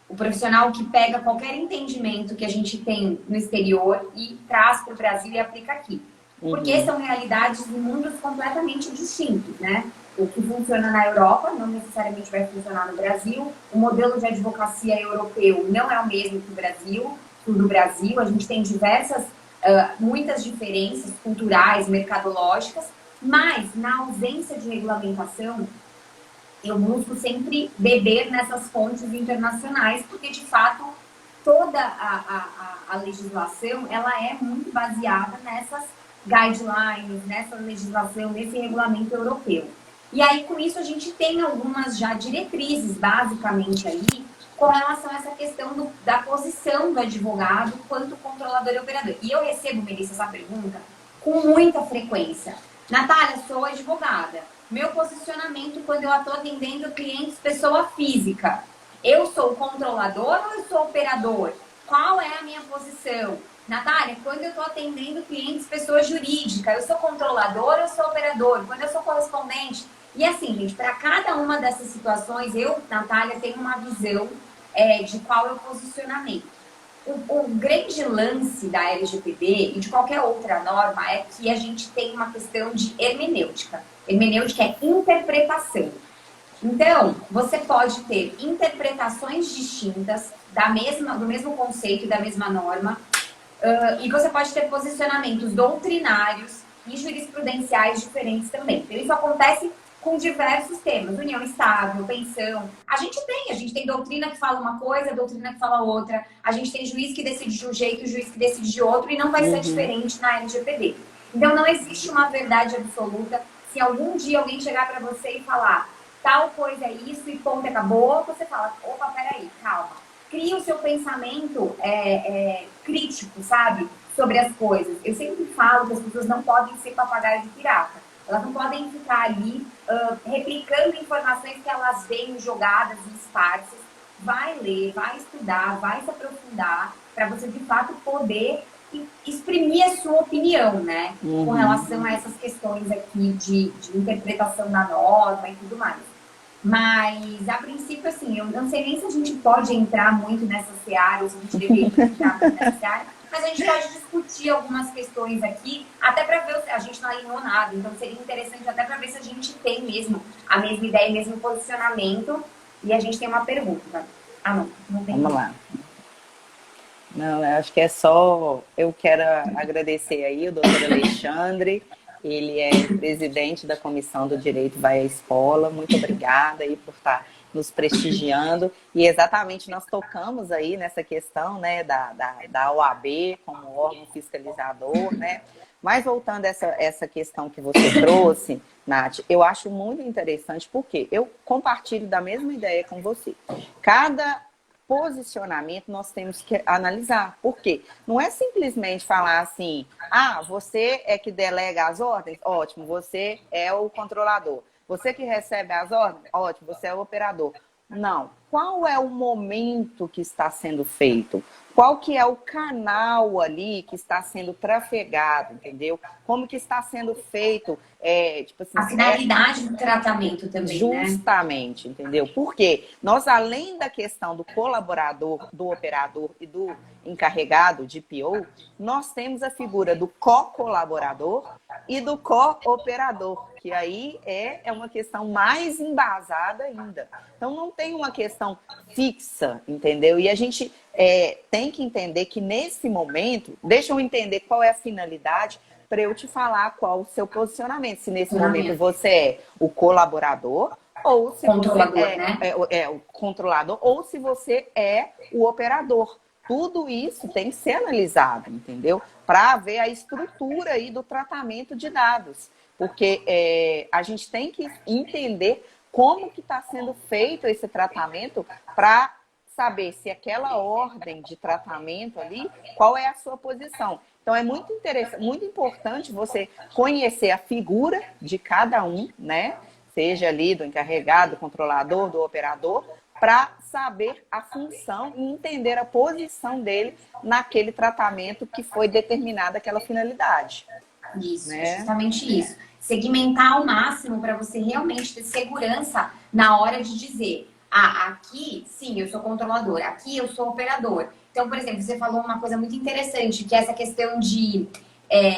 o profissional que pega qualquer entendimento que a gente tem no exterior e traz para o Brasil e aplica aqui. Porque são realidades de mundos completamente distintos, né? O que funciona na Europa não necessariamente vai funcionar no Brasil. O modelo de advocacia europeu não é o mesmo que o do Brasil. A gente tem muitas diferenças culturais, mercadológicas, mas na ausência de regulamentação, eu busco sempre beber nessas fontes internacionais, porque de fato toda a legislação ela é muito baseada nessas guidelines, nessa legislação, nesse regulamento europeu. E aí, com isso, a gente tem algumas já diretrizes, basicamente, aí, com relação a essa questão da posição do advogado quanto controlador e operador. E eu recebo, Melissa, essa pergunta com muita frequência. Natália, sou advogada. Meu posicionamento quando eu estou atendendo clientes pessoa física. Eu sou controlador ou eu sou operador? Qual é a minha posição? Natália, quando eu estou atendendo clientes pessoa jurídica, eu sou controlador ou eu sou operador? Quando eu sou correspondente? E assim, gente, para cada uma dessas situações, eu, Natália, tenho uma visão de qual é o posicionamento. O grande lance da LGPD e de qualquer outra norma é que a gente tem uma questão de hermenêutica. Hermenêutica é interpretação. Então, você pode ter interpretações distintas do mesmo conceito e da mesma norma, e você pode ter posicionamentos doutrinários e jurisprudenciais diferentes também. Então, isso acontece com diversos temas, união estável, pensão. A gente tem doutrina que fala uma coisa, doutrina que fala outra. A gente tem juiz que decide de um jeito, juiz que decide de outro, e não vai ser diferente na LGPD. Então, não existe uma verdade absoluta. Se algum dia alguém chegar para você e falar tal coisa é isso e ponto, acabou, você fala, opa, peraí, calma. Cria o seu pensamento crítico, sabe? Sobre as coisas. Eu sempre falo que as pessoas não podem ser papagaio de pirata. Elas não podem ficar ali replicando informações que elas veem jogadas e esparsas. Vai ler, vai estudar, vai se aprofundar para você, de fato, poder exprimir a sua opinião, né? Com relação a essas questões aqui de interpretação da norma e tudo mais. Mas, a princípio, assim, eu não sei nem se a gente pode entrar muito nessa seara, ou se a gente deveria entrar muito nessa seara, mas a gente pode discutir algumas questões aqui, até para ver se a gente não alinhou nada. Então seria interessante até para ver se a gente tem mesmo a mesma ideia, o mesmo posicionamento. E a gente tem uma pergunta. Ah, não tem. Vamos lá. Não, eu acho que é só... Eu quero agradecer aí o doutor Alexandre. Ele é presidente da Comissão do Direito Vai à Escola. Muito obrigada aí por estar nos prestigiando. E exatamente nós tocamos aí nessa questão, né, da OAB como órgão fiscalizador, né? Mas voltando a essa questão que você trouxe, Nath, eu acho muito interessante porque eu compartilho da mesma ideia com você. Cada posicionamento nós temos que analisar. Por quê? Não é simplesmente falar assim, ah, você é que delega as ordens? Ótimo, você é o controlador. Você que recebe as ordens? Ótimo, você é o operador. Não. Qual é o momento que está sendo feito? Qual que é o canal ali que está sendo trafegado, entendeu? Como que está sendo feito, tipo assim... A finalidade do tratamento também, justamente, né? Entendeu? Porque nós, além da questão do colaborador, do operador e do encarregado de PO, nós temos a figura do co-colaborador e do co-operador, que aí é uma questão mais embasada ainda. Então, não tem uma questão fixa, entendeu? E a gente tem que entender que nesse momento, deixa eu entender qual é a finalidade para eu te falar qual o seu posicionamento. Se nesse momento você é o colaborador, ou se você é o controlador, ou se você é o operador. Tudo isso tem que ser analisado, entendeu? Para ver a estrutura aí do tratamento de dados. Porque a gente tem que entender como que está sendo feito esse tratamento para saber se aquela ordem de tratamento ali, qual é a sua posição. Então, é muito interessante, muito importante você conhecer a figura de cada um, né? Seja ali do encarregado, do controlador, do operador, para saber a função e entender a posição dele naquele tratamento que foi determinada aquela finalidade. Isso, né? Justamente isso. Segmentar ao máximo para você realmente ter segurança na hora de dizer, ah, aqui, sim, eu sou controlador, aqui eu sou operador. Então, por exemplo, você falou uma coisa muito interessante, que é essa questão de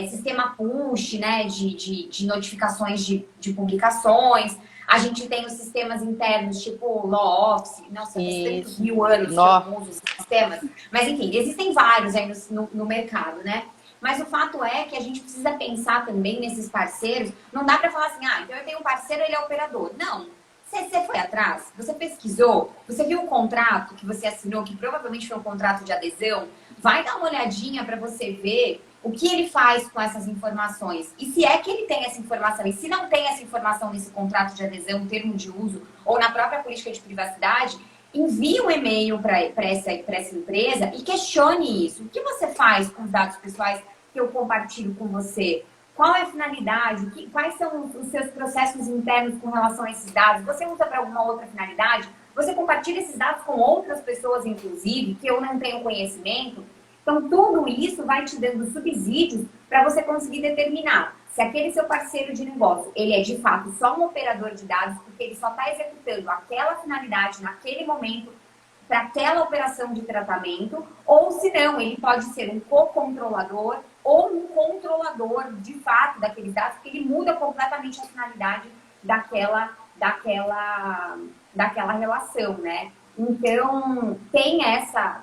sistema push, né, de notificações de publicações. A gente tem os sistemas internos, tipo Law Office, nossa, faz tantos mil anos que eu uso esses sistemas. Mas, enfim, existem vários aí no mercado, né? Mas o fato é que a gente precisa pensar também nesses parceiros. Não dá para falar assim, ah, então eu tenho um parceiro, ele é operador. Não. Você foi atrás, você pesquisou, você viu o contrato que você assinou, que provavelmente foi um contrato de adesão, vai dar uma olhadinha para você ver o que ele faz com essas informações. E se é que ele tem essa informação, e se não tem essa informação nesse contrato de adesão, termo de uso, ou na própria política de privacidade, envie um e-mail para essa empresa e questione isso. O que você faz com os dados pessoais que eu compartilho com você? Qual é a finalidade? Quais são os seus processos internos com relação a esses dados? Você usa para alguma outra finalidade? Você compartilha esses dados com outras pessoas, inclusive, que eu não tenho conhecimento? Então, tudo isso vai te dando subsídios para você conseguir determinar se aquele seu parceiro de negócio, ele é de fato só um operador de dados, porque ele só está executando aquela finalidade naquele momento, para aquela operação de tratamento, ou se não, ele pode ser um co-controlador ou um controlador de fato daqueles dados, porque ele muda completamente a finalidade daquela relação, né? Então, tem essa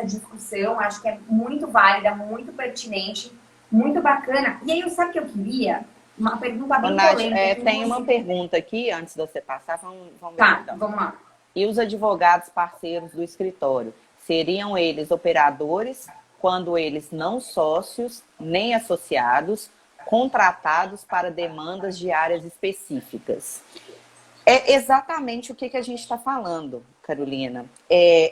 discussão, acho que é muito válida, muito pertinente, muito bacana. E aí, sabe o que eu queria? Uma pergunta bem polêmica. Tem uma pergunta aqui, antes de você passar, vamos tá, então. Vamos lá. E os advogados parceiros do escritório? Seriam eles operadores quando eles não sócios, nem associados, contratados para demandas de áreas específicas? É exatamente o que a gente está falando, Carolina.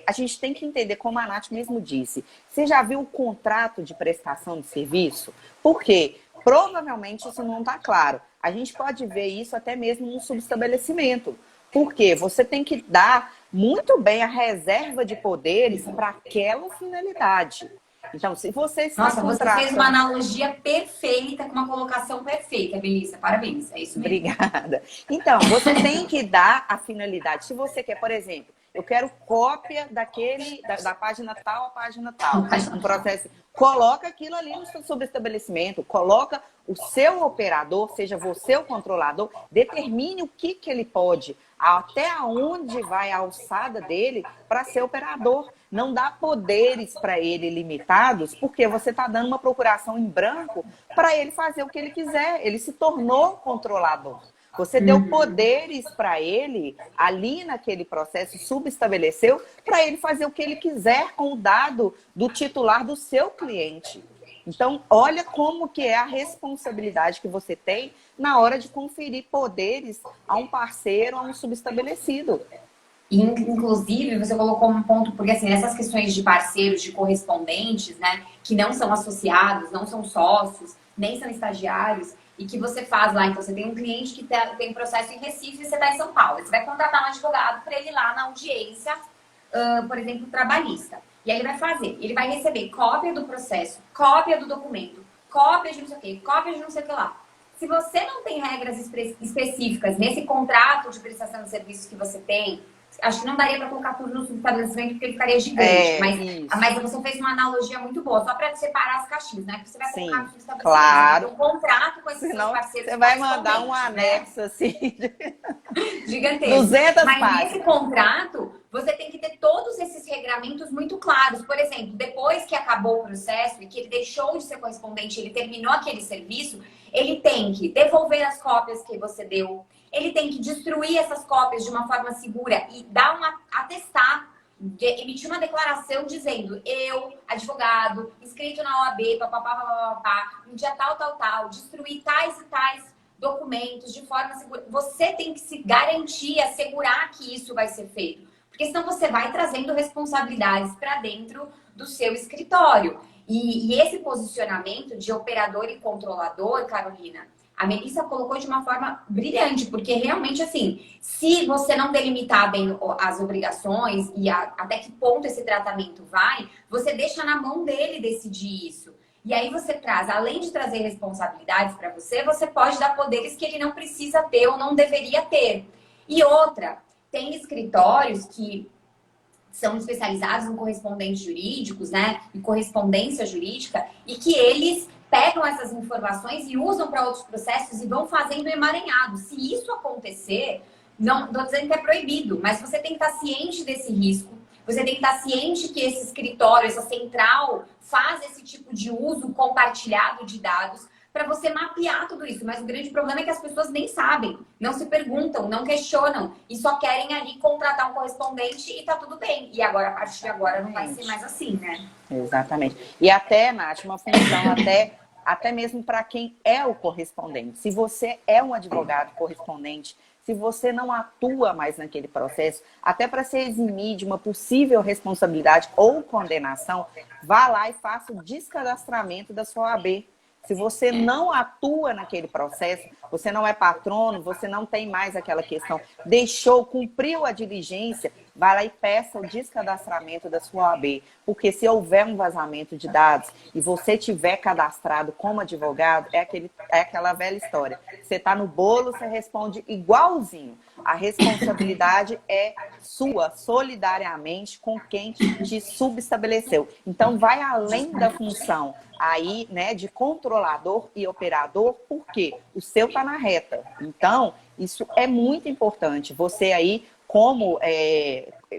A gente tem que entender, como a Nath mesmo disse, você já viu o contrato de prestação de serviço? Por quê? Provavelmente isso não está claro. A gente pode ver isso até mesmo no subestabelecimento. Porque você tem que dar muito bem a reserva de poderes para aquela finalidade. Então, se você está você fez uma analogia perfeita, com uma colocação perfeita, Melissa. Parabéns, é isso mesmo. Obrigada. Então, você tem que dar a finalidade. Se você quer, por exemplo, eu quero cópia da página tal a página tal. Um processo. Coloca aquilo ali no seu subestabelecimento, coloca o seu operador, seja você o controlador, determine o que ele pode, até onde vai a alçada dele para ser operador. Não dá poderes para ele limitados, porque você está dando uma procuração em branco para ele fazer o que ele quiser. Ele se tornou controlador. Você deu poderes para ele, ali naquele processo, subestabeleceu, para ele fazer o que ele quiser com o dado do titular do seu cliente. Então, olha como que é a responsabilidade que você tem na hora de conferir poderes a um parceiro, a um subestabelecido. Inclusive, você colocou um ponto, porque assim, essas questões de parceiros, de correspondentes, né, que não são associados, não são sócios, nem são estagiários, e que você faz lá, então você tem um cliente que tem um processo em Recife e você está em São Paulo. Você vai contratar um advogado para ele ir lá na audiência, por exemplo, trabalhista. E aí ele vai fazer, ele vai receber cópia do processo, cópia do documento, cópia de não sei o quê, cópia de não sei o que lá. Se você não tem regras específicas nesse contrato de prestação de serviços que você tem, acho que não daria para colocar tudo no subestabelecimento porque ele ficaria gigante. Mas você fez uma analogia muito boa, só para separar as caixinhas, né? Porque você vai colocar no subestabelecimento. Claro. Um contrato com esses seus parceiros. Você vai mandar um anexo, né? Assim. Gigantesco. 200 Mas páginas. nesse contrato, você tem que ter todos esses regramentos muito claros. Por exemplo, depois que acabou o processo e que ele deixou de ser correspondente, ele terminou aquele serviço, ele tem que devolver as cópias que você deu. Ele tem que destruir essas cópias de uma forma segura e dar atestar, emitir uma declaração dizendo: eu, advogado, inscrito na OAB, no dia tal, destruir tais e tais documentos de forma segura. Você tem que se garantir, assegurar que isso vai ser feito. Porque senão você vai trazendo responsabilidades para dentro do seu escritório. E esse posicionamento de operador e controlador, Carolina, a Melissa colocou de uma forma brilhante, porque realmente, assim, se você não delimitar bem as obrigações e até que ponto esse tratamento vai, você deixa na mão dele decidir isso. E aí você traz, além de trazer responsabilidades para você, você pode dar poderes que ele não precisa ter ou não deveria ter. E outra, tem escritórios que são especializados em correspondentes jurídicos, né, em correspondência jurídica, e que eles pegam essas informações e usam para outros processos e vão fazendo emaranhado. Se isso acontecer, não estou dizendo que é proibido, mas você tem que estar ciente desse risco. Você tem que estar ciente que esse escritório, essa central, faz esse tipo de uso compartilhado de dados para você mapear tudo isso. Mas o grande problema é que as pessoas nem sabem, não se perguntam, não questionam e só querem ali contratar um correspondente e tá tudo bem. E agora, a partir de agora, não vai ser mais assim, né? Exatamente. E até, Nath, uma função até mesmo para quem é o correspondente. Se você é um advogado correspondente, se você não atua mais naquele processo, até para se eximir de uma possível responsabilidade ou condenação, vá lá e faça o descadastramento da sua OAB. Se você não atua naquele processo, você não é patrono, você não tem mais aquela questão, cumpriu a diligência, vai lá e peça o descadastramento da sua OAB. Porque se houver um vazamento de dados e você tiver cadastrado como advogado, é aquela velha história. Você está no bolo, você responde igualzinho. A responsabilidade é sua, solidariamente, com quem te subestabeleceu. Então, vai além da função aí, né, de controlador e operador, porque o seu está na reta. Então, isso é muito importante. Você aí, como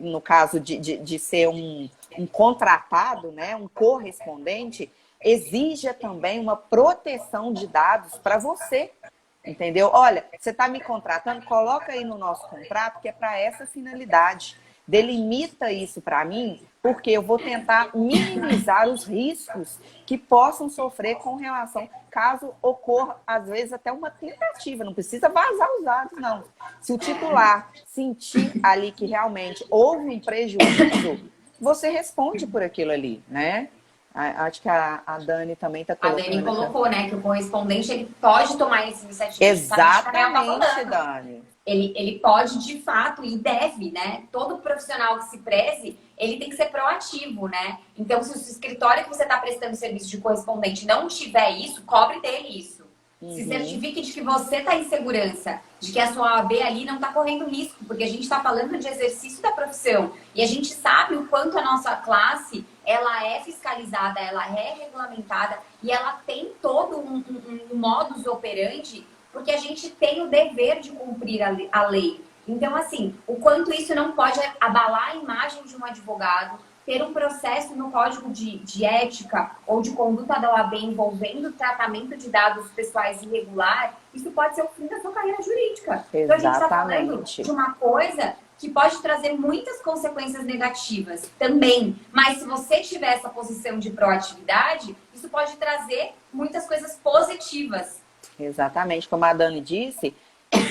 no caso de ser um contratado, né, um correspondente, exija também uma proteção de dados para você. Entendeu? Olha, você está me contratando, coloca aí no nosso contrato que é para essa finalidade. Delimita isso para mim, porque eu vou tentar minimizar os riscos que possam sofrer com relação, caso ocorra, às vezes, até uma tentativa. Não precisa vazar os dados, não. Se o titular sentir ali que realmente houve um prejuízo, você responde por aquilo ali, né? Acho que a Dani também está colocando. A Dani colocou, né, que o correspondente ele pode tomar essa iniciativa. Exatamente, Dani. Ele pode, de fato, e deve, né? Todo profissional que se preze, ele tem que ser proativo, né? Então, se o escritório que você está prestando serviço de correspondente não tiver isso, cobre dele isso. Se Uhum. certifique de que você está em segurança, de que a sua OAB ali não está correndo risco, porque a gente está falando de exercício da profissão. E a gente sabe o quanto a nossa classe, ela é fiscalizada, ela é regulamentada e ela tem todo um modus operandi, porque a gente tem o dever de cumprir a lei. Então, assim, o quanto isso não pode abalar a imagem de um advogado, ter um processo no código de ética ou de conduta da OAB envolvendo o tratamento de dados pessoais irregular, isso pode ser o fim da sua carreira jurídica. Então, a gente está falando Exatamente. de uma coisa que pode trazer muitas consequências negativas também. Mas se você tiver essa posição de proatividade, isso pode trazer muitas coisas positivas. Exatamente, como a Dani disse,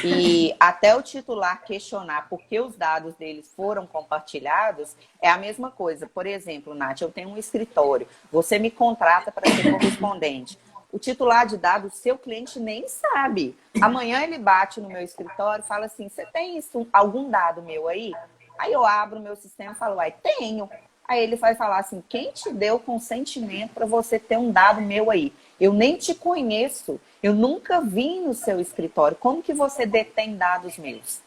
e até o titular questionar por que os dados deles foram compartilhados, é a mesma coisa. Por exemplo, Nath, eu tenho um escritório, você me contrata para ser correspondente. O titular de dados, seu cliente nem sabe. Amanhã ele bate no meu escritório e fala assim, você tem isso, algum dado meu aí? Aí eu abro o meu sistema e falo, uai, tenho. Aí ele vai falar assim, quem te deu consentimento para você ter um dado meu aí? Eu nem te conheço, eu nunca vim no seu escritório. Como que você detém dados meus?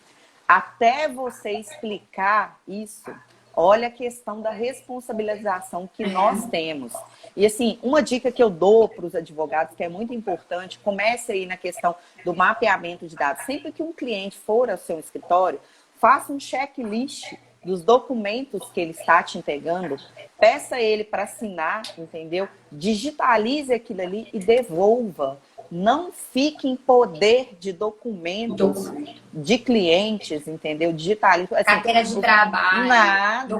Até você explicar isso, olha a questão da responsabilização que nós temos. E assim, uma dica que eu dou para os advogados, que é muito importante, comece aí na questão do mapeamento de dados. Sempre que um cliente for ao seu escritório, faça um checklist dos documentos que ele está te entregando, peça ele para assinar, entendeu? Digitalize aquilo ali e devolva. Não fique em poder de documentos de clientes, entendeu? Digitalize. Assim, Carteira de trabalho, nada.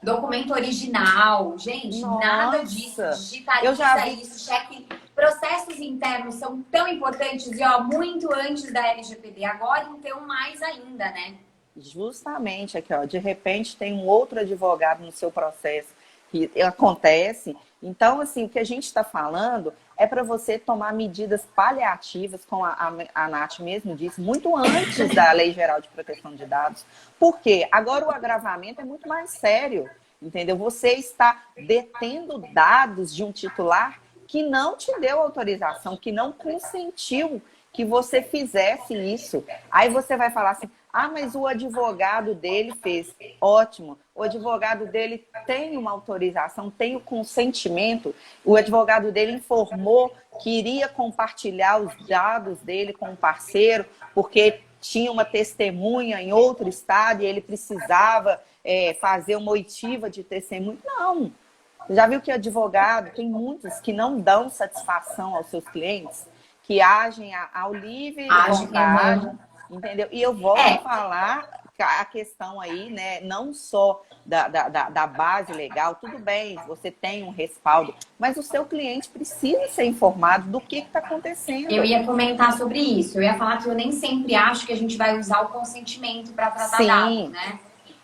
documento original. Gente, nada disso. Nossa. Eu já Digitaliza vi. isso, cheque. Processos internos são tão importantes e, ó, muito antes da LGPD. Agora, então, mais ainda, né? Justamente aqui, ó, de repente tem um outro advogado no seu processo que acontece. Então, assim, o que a gente está falando é para você tomar medidas paliativas, como a Nath mesmo disse, muito antes da Lei Geral de Proteção de Dados. Por quê? Agora o agravamento é muito mais sério, entendeu? Você está detendo dados de um titular que não te deu autorização, que não consentiu que você fizesse isso. Aí você vai falar assim, ah, mas o advogado dele fez. Ótimo. O advogado dele tem uma autorização, tem o consentimento. O advogado dele informou que iria compartilhar os dados dele com o parceiro, porque tinha uma testemunha em outro estado e ele precisava fazer uma oitiva de testemunho. Não. Já viu que advogado, tem muitos que não dão satisfação aos seus clientes, que agem ao livre vontade, entendeu? E eu volto a falar a questão aí, né, não só da base legal, tudo bem, você tem um respaldo, mas o seu cliente precisa ser informado do que está acontecendo. Eu ia comentar sobre isso, eu ia falar que eu nem sempre acho que a gente vai usar o consentimento para tratar Sim. dados, né?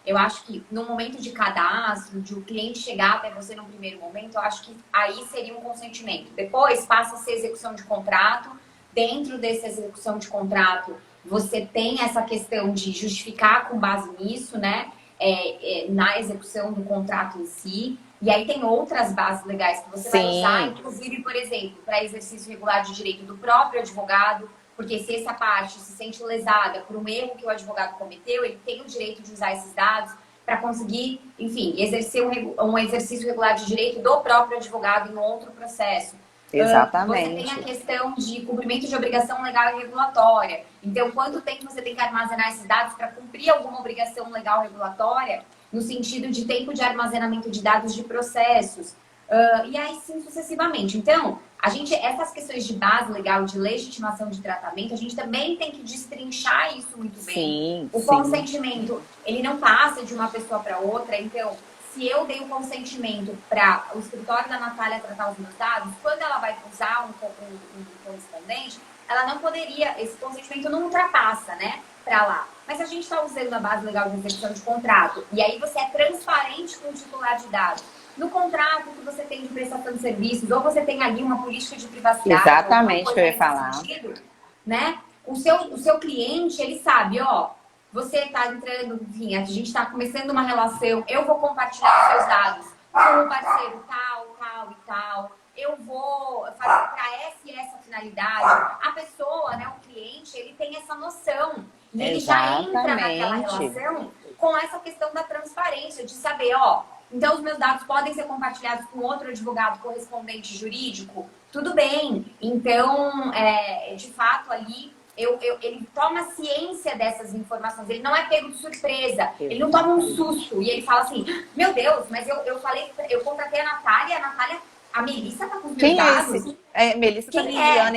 Eu acho que no momento de cadastro, de o cliente chegar até você no primeiro momento, eu acho que aí seria um consentimento. Depois passa a ser execução de contrato. Dentro dessa execução de contrato, você tem essa questão de justificar com base nisso, né? Na execução do contrato em si. E aí tem outras bases legais que você vai usar, inclusive, por exemplo, para exercício regular de direito do próprio advogado. Porque se essa parte se sente lesada por um erro que o advogado cometeu, ele tem o direito de usar esses dados para conseguir, enfim, exercer um exercício regular de direito do próprio advogado em outro processo. Exatamente. Você tem a questão de cumprimento de obrigação legal e regulatória. Então, quanto tempo você tem que armazenar esses dados para cumprir alguma obrigação legal regulatória, no sentido de tempo de armazenamento de dados de processos. E aí sim sucessivamente. Então, essas questões de base legal, de legitimação de tratamento, a gente também tem que destrinchar isso muito bem. Sim, o consentimento, ele não passa de uma pessoa para outra. Então, se eu dei o consentimento para o escritório da Natália tratar os meus dados, quando ela vai usar um correspondente, ela não poderia, esse consentimento não ultrapassa, né, para lá. Mas a gente está usando a base legal de execução de contrato, e aí você é transparente com o titular de dados. No contrato que você tem de prestação de serviços, ou você tem ali uma política de privacidade. Exatamente o que eu ia falar. Sentido, né? O seu cliente, ele sabe, ó, você está entrando, enfim, a gente está começando uma relação, eu vou compartilhar os seus dados com um parceiro tal e tal. Eu vou fazer para essa e essa finalidade. confidencialidade, a pessoa, né, o cliente, ele tem essa noção. E ele já entra naquela relação com essa questão da transparência, de saber, ó, então os meus dados podem ser compartilhados com outro advogado correspondente jurídico? Tudo bem. Então, de fato, ali, ele toma ciência dessas informações. Ele não é pego de surpresa. Ele não toma um susto. E ele fala assim, meu Deus, mas eu contratei a Natália, a Melissa tá com os meus dados. Quem é esse? Melissa tá me enviando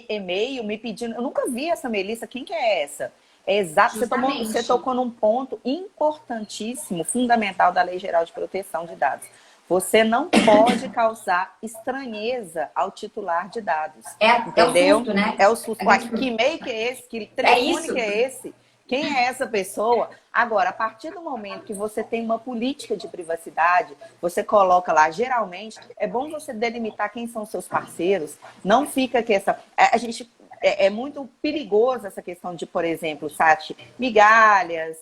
e-mail, me pedindo. Eu nunca vi essa Melissa. Quem que é essa? É exato, você tocou num ponto importantíssimo, fundamental da Lei Geral de Proteção de Dados. Você não pode causar estranheza ao titular de dados. Entendeu? É o susto, né? É o susto. Que e-mail que é esse? Que telefone que é esse? Quem é essa pessoa? Agora, a partir do momento que você tem uma política de privacidade, você coloca lá, geralmente, é bom você delimitar quem são seus parceiros. Não fica que essa... É muito perigoso essa questão de, por exemplo, migalhas,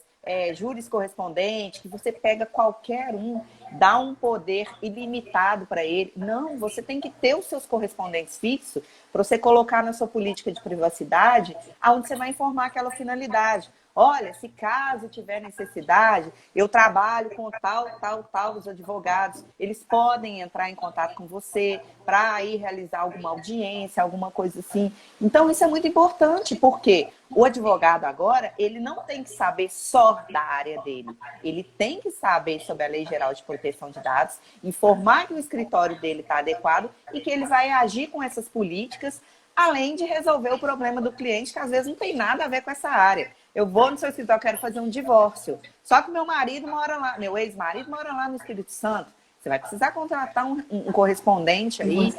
juros correspondentes, que você pega qualquer um, dá um poder ilimitado para ele. Não, você tem que ter os seus correspondentes fixos para você colocar na sua política de privacidade, aonde você vai informar aquela finalidade. Olha, se caso tiver necessidade, eu trabalho com tal os advogados, eles podem entrar em contato com você para ir realizar alguma audiência, alguma coisa assim. Então, isso é muito importante, porque o advogado agora, ele não tem que saber só da área dele. Ele tem que saber sobre a Lei Geral de Proteção de Dados, informar que o escritório dele está adequado e que ele vai agir com essas políticas, além de resolver o problema do cliente, que às vezes não tem nada a ver com essa área. Eu vou no seu escritório, quero fazer um divórcio. Só que meu marido mora lá, meu ex-marido mora lá no Espírito Santo. Você vai precisar contratar um correspondente aí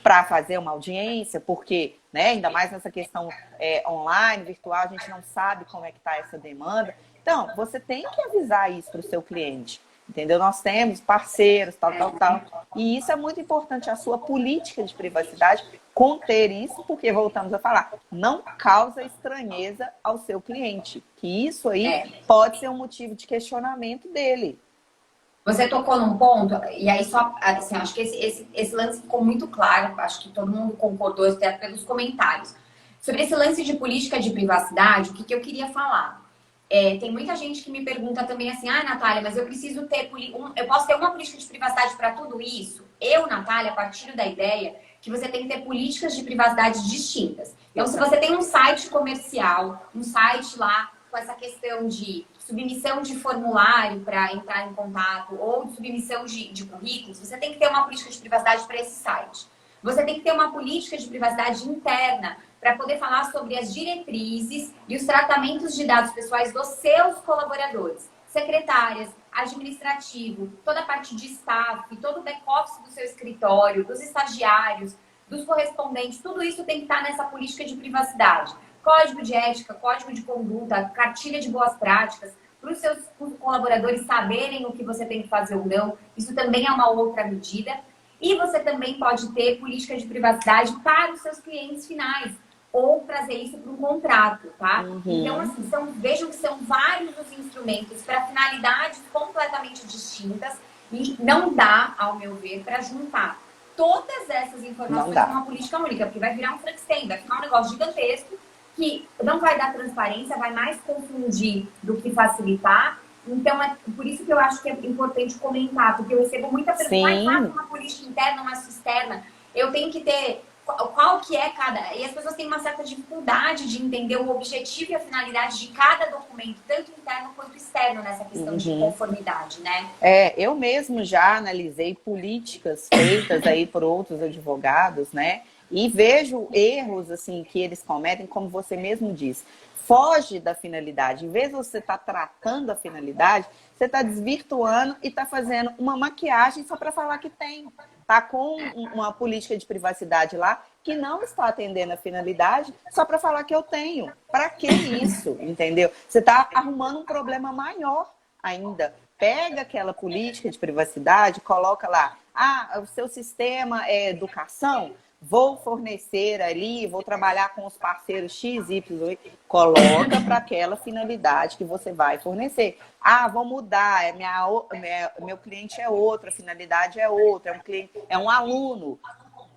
para fazer uma audiência, porque, né, ainda mais nessa questão online, virtual, a gente não sabe como é que está essa demanda. Então, você tem que avisar isso para o seu cliente. Entendeu? Nós temos parceiros, tal. E isso é muito importante, a sua política de privacidade conter isso, porque, voltamos a falar, não causa estranheza ao seu cliente. Que isso aí pode ser um motivo de questionamento dele. Você tocou num ponto, e aí só, assim, acho que esse lance ficou muito claro, acho que todo mundo concordou até pelos comentários. Sobre esse lance de política de privacidade, o que eu queria falar? Tem muita gente que me pergunta também assim, Natália, mas eu preciso ter, eu posso ter uma política de privacidade para tudo isso? Eu, Natália, partilho da ideia que você tem que ter políticas de privacidade distintas. Então, se você tem um site comercial, um site lá com essa questão de submissão de formulário para entrar em contato ou de submissão de currículos, você tem que ter uma política de privacidade para esse site. Você tem que ter uma política de privacidade interna para poder falar sobre as diretrizes e os tratamentos de dados pessoais dos seus colaboradores, secretárias, administrativo, toda a parte de staff, todo o back-office do seu escritório, dos estagiários, dos correspondentes, tudo isso tem que estar nessa política de privacidade. Código de ética, código de conduta, cartilha de boas práticas, para os seus colaboradores saberem o que você tem que fazer ou não. Isso também é uma outra medida. E você também pode ter política de privacidade para os seus clientes finais, ou trazer isso para um contrato, tá? Então, assim, vejam que são vários os instrumentos para finalidades completamente distintas e não dá, ao meu ver, para juntar todas essas informações numa política única, porque vai virar um Frankenstein, vai ficar um negócio gigantesco que não vai dar transparência, vai mais confundir do que facilitar. Então, é por isso que eu acho que é importante comentar, porque eu recebo muita pergunta, uma política interna, uma externa, eu tenho que ter qual que é cada... E as pessoas têm uma certa dificuldade de entender o objetivo e a finalidade de cada documento, tanto interno quanto externo, nessa questão de conformidade, né? Eu mesmo já analisei políticas feitas aí por outros advogados, né? E vejo erros, assim, que eles cometem, como você mesmo disse. Foge da finalidade. Em vez de você estar tratando a finalidade, você está desvirtuando e está fazendo uma maquiagem só para falar que tem. Está com uma política de privacidade lá que não está atendendo a finalidade só para falar que eu tenho. Para que isso? Entendeu? Você está arrumando um problema maior ainda. Pega aquela política de privacidade, coloca lá. O seu sistema é educação? Vou fornecer ali, vou trabalhar com os parceiros X, Y, coloca para aquela finalidade que você vai fornecer. Vou mudar, meu cliente é outro, a finalidade é outra, é um aluno.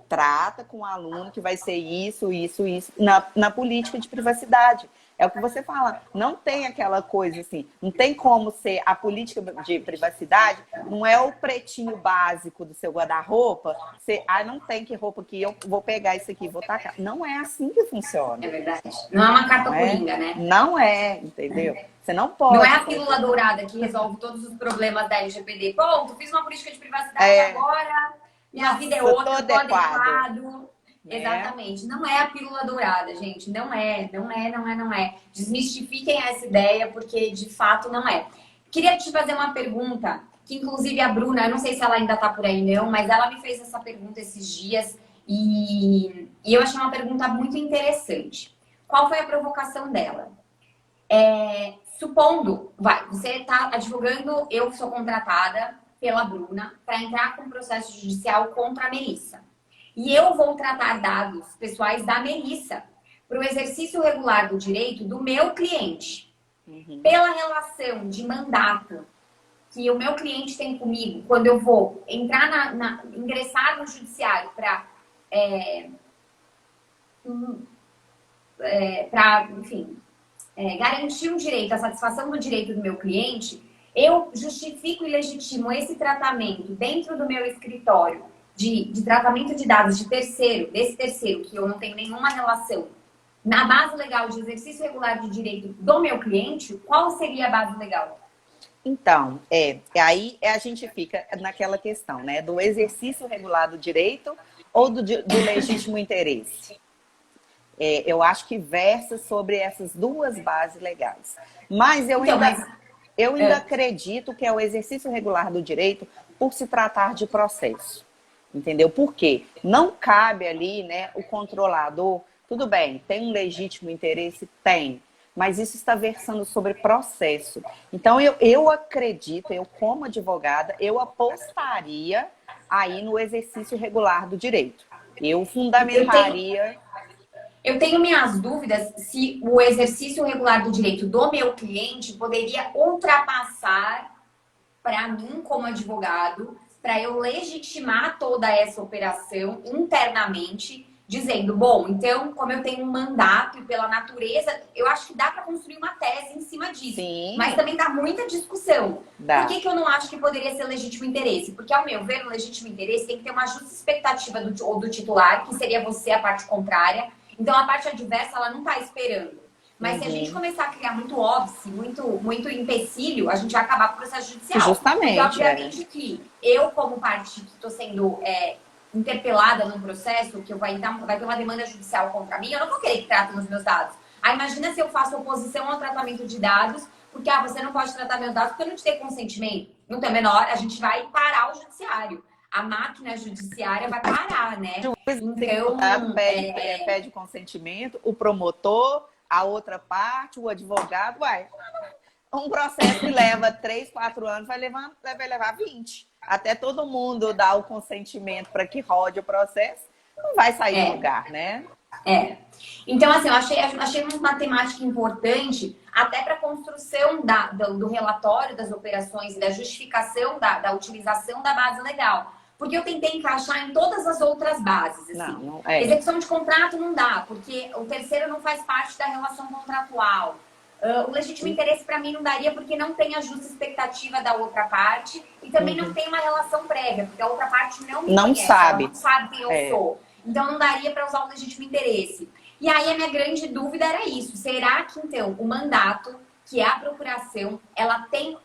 trata com o aluno que vai ser isso, isso, isso, na política de privacidade. É o que você fala, não tem aquela coisa assim, não tem como ser a política de privacidade, não é o pretinho básico do seu guarda-roupa, você, não tem que roupa que eu vou pegar isso aqui, vou tacar. Não é assim que funciona. É verdade. Não é uma carta coringa, né? Não é, entendeu? Você não pode. Não é a pílula dourada que resolve todos os problemas da LGPD. Ponto, fiz uma política de privacidade agora, minha vida é outra, tô adequado. Exatamente. Não é a pílula dourada, gente. Não é. Desmistifiquem essa ideia, porque de fato não é. Queria te fazer uma pergunta, que inclusive a Bruna, eu não sei se ela ainda tá por aí não, mas ela me fez essa pergunta esses dias e eu achei uma pergunta muito interessante. Qual foi a provocação dela? Supondo, você está advogando, eu sou contratada pela Bruna para entrar com um processo judicial contra a Melissa. E eu vou tratar dados pessoais da Melissa para o exercício regular do direito do meu cliente. Pela relação de mandato que o meu cliente tem comigo, quando eu vou entrar ingressar no judiciário para garantir um direito, a satisfação do direito do meu cliente, eu justifico e legitimo esse tratamento dentro do meu escritório de tratamento de dados desse terceiro, que eu não tenho nenhuma relação, na base legal de exercício regular de direito do meu cliente, qual seria a base legal? Então, aí a gente fica naquela questão, né, do exercício regular do direito ou do legítimo interesse. Eu acho que versa sobre essas duas bases legais. Mas eu ainda acredito que é o exercício regular do direito por se tratar de processo. Entendeu? Por quê? Não cabe ali, né, o controlador. Tudo bem, tem um legítimo interesse? Tem. Mas isso está versando sobre processo. Então, eu acredito, eu como advogada, eu apostaria aí no exercício regular do direito. Eu fundamentaria... Eu tenho minhas dúvidas se o exercício regular do direito do meu cliente poderia ultrapassar, para mim como advogado, para eu legitimar toda essa operação internamente, dizendo, bom, então, como eu tenho um mandato e pela natureza, eu acho que dá para construir uma tese em cima disso. Sim. Mas também dá muita discussão. Dá. Por que eu não acho que poderia ser legítimo interesse? Porque, ao meu ver, no legítimo interesse tem que ter uma justa expectativa do titular, que seria você, a parte contrária. Então, a parte adversa, ela não está esperando. Mas se a gente começar a criar muito óbice, muito empecilho, a gente vai acabar com o processo judicial. Justamente. E, obviamente, que eu, como parte que estou sendo interpelada num processo, que vai ter uma demanda judicial contra mim, eu não vou querer que tratem os meus dados. Aí, imagina se eu faço oposição ao tratamento de dados, porque você não pode tratar meus dados porque eu não te dei consentimento. Não tem menor, a gente vai parar o judiciário. A máquina judiciária vai parar, né? Então, pede consentimento, o promotor, a outra parte, o advogado, um processo que leva 3, 4 anos vai levar 20. Até todo mundo dar o consentimento para que rode o processo, não vai sair do lugar, né? Então, assim, eu achei uma temática importante até para a construção do relatório das operações e da justificação da utilização da base legal. Porque eu tentei encaixar em todas as outras bases. Assim. Execução de contrato não dá, porque o terceiro não faz parte da relação contratual. O legítimo interesse para mim não daria porque não tem a justa expectativa da outra parte e também não tem uma relação prévia, porque a outra parte não me conhece, sabe. Ela não sabe quem eu sou. Então não daria para usar o legítimo interesse. E aí a minha grande dúvida era isso. Será que então o mandato, que é a procuração, ela tem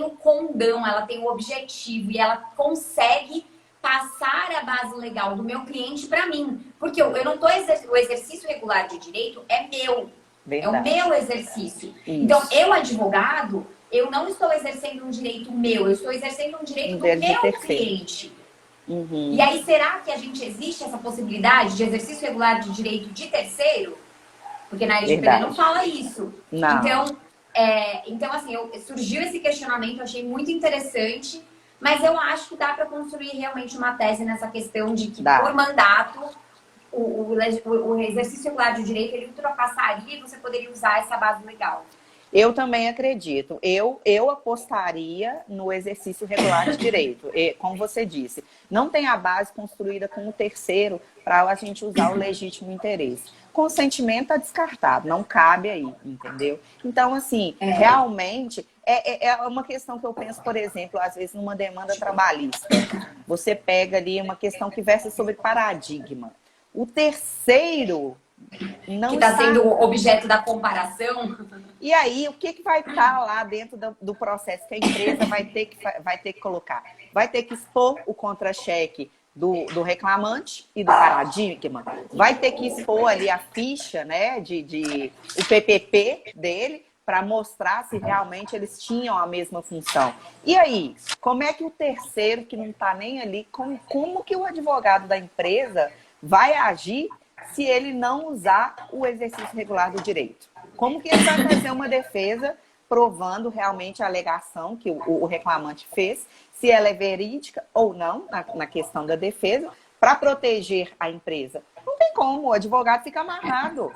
o condão, ela tem o objetivo e ela consegue passar a base legal do meu cliente para mim? Porque eu não tô o exercício regular de direito é meu. Verdade. É o meu exercício. Isso. Então, eu, advogado, eu não estou exercendo um direito meu, eu estou exercendo um direito do meu cliente. E aí, será que existe essa possibilidade de exercício regular de direito de terceiro? Porque na LGPD não fala isso. Não. Então, assim, surgiu esse questionamento, eu achei muito interessante, mas eu acho que dá para construir realmente uma tese nessa questão de que, por mandato, o exercício regular de direito, ele ultrapassaria e você poderia usar essa base legal. Eu também acredito. Eu apostaria no exercício regular de direito. E, como você disse, não tem a base construída com o terceiro para a gente usar o legítimo interesse. Consentimento está descartado, não cabe aí, entendeu? Então, assim, realmente é uma questão que eu penso, por exemplo, às vezes numa demanda trabalhista. Você pega ali uma questão que versa sobre paradigma. O terceiro Que não está está. sendo objeto da comparação. E aí, o que vai estar lá dentro do processo que a empresa vai ter que colocar? Vai ter que expor o contra-cheque do reclamante e do paradigma, vai ter que expor ali a ficha, né, o PPP dele, para mostrar se realmente eles tinham a mesma função. E aí, como é que o terceiro, que não está nem ali, como que o advogado da empresa vai agir se ele não usar o exercício regular do direito? Como que ele vai fazer uma defesa provando realmente a alegação que o reclamante fez, se ela é verídica ou não na questão da defesa, para proteger a empresa? Não tem como, o advogado fica amarrado.